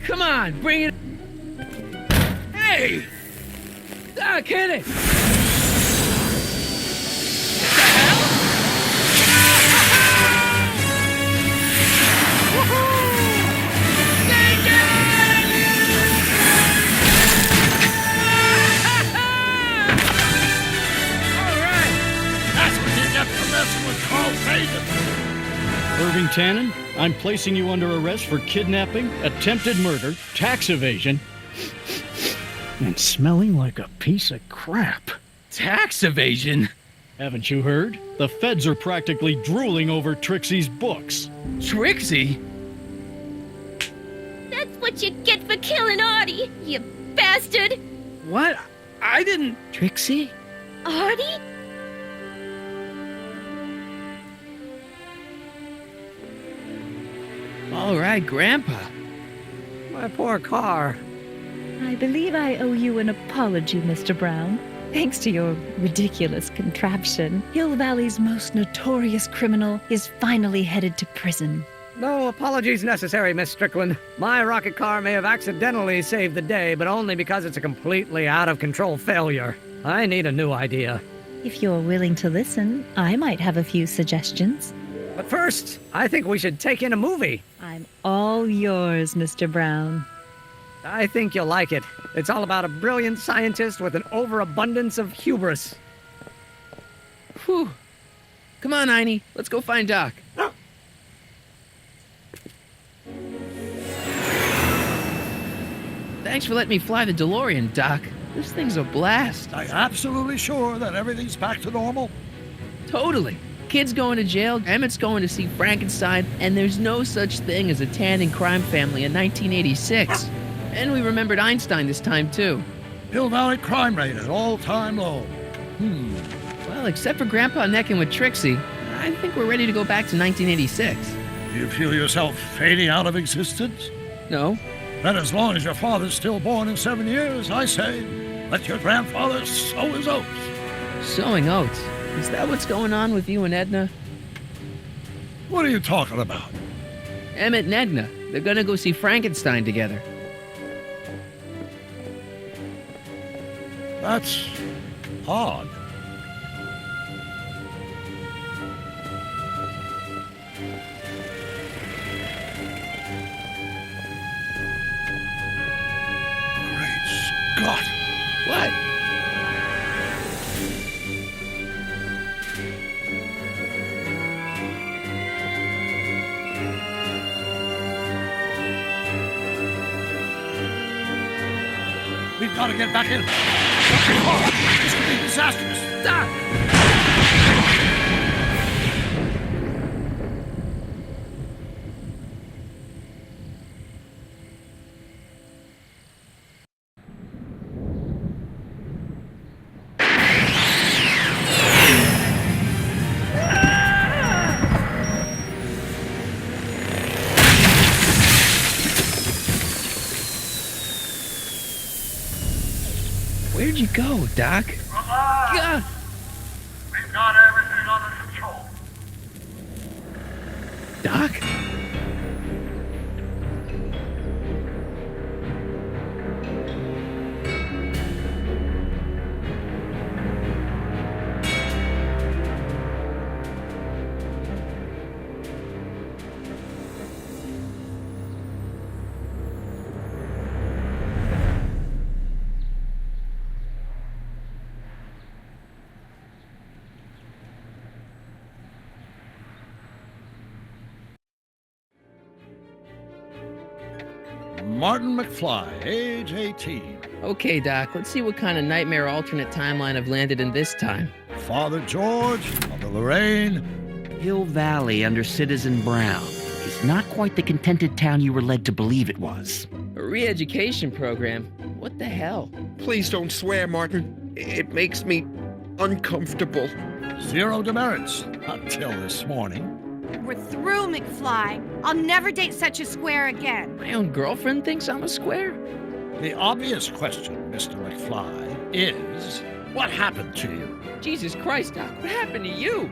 Come on, bring it. Hey! Doc, hit it! That's what you get for messing with Carl Sagan. Irving Tannen, I'm placing you under arrest for kidnapping, attempted murder, tax evasion, and smelling like a piece of crap. Tax evasion? Haven't you heard? The feds are practically drooling over Trixie's books. Trixie? That's what you get for killing Artie, you bastard! What? I didn't... Trixie? Artie? All right, Grandpa. My poor car. I believe I owe you an apology, Mr. Brown. Thanks to your ridiculous contraption, Hill Valley's most notorious criminal is finally headed to prison. No apologies necessary, Miss Strickland. My rocket car may have accidentally saved the day, but only because it's a completely out-of-control failure. I need a new idea. If you're willing to listen, I might have a few suggestions. But first, I think we should take in a movie. I'm all yours, Mr. Brown. I think you'll like it. It's all about a brilliant scientist with an overabundance of hubris. Whew. Come on, Einie. Let's go find Doc. Thanks for letting me fly the DeLorean, Doc. This thing's a blast. Are you absolutely sure that everything's back to normal? Totally. Kid's going to jail, Emmett's going to see Frankenstein, and there's no such thing as a Tannen crime family in 1986. And we remembered Einstein this time, too. Hill Valley crime rate at all-time low. Well, except for Grandpa necking with Trixie, I think we're ready to go back to 1986. Do you feel yourself fading out of existence? No? Then as long as your father's still born in 7 years, I say, let your grandfather sow his oats. Sowing oats? Is that what's going on with you and Edna? What are you talking about? Emmett and Edna. They're gonna go see Frankenstein together. That's odd. Great Scott! What? We've got to get back in. This could be disastrous. Doc! Where'd you go, Doc? Gah! We've got everything under control. Doc? Martin McFly, age 18. Okay, Doc, let's see what kind of nightmare alternate timeline I've landed in this time. Father George, Mother Lorraine. Hill Valley under Citizen Brown is not quite the contented town you were led to believe it was. A re-education program? What the hell? Please don't swear, Martin. It makes me uncomfortable. Zero demerits until this morning. We're through, McFly. I'll never date such a square again. My own girlfriend thinks I'm a square? The obvious question, Mr. McFly, is what happened to you? Jesus Christ, Doc, what happened to you?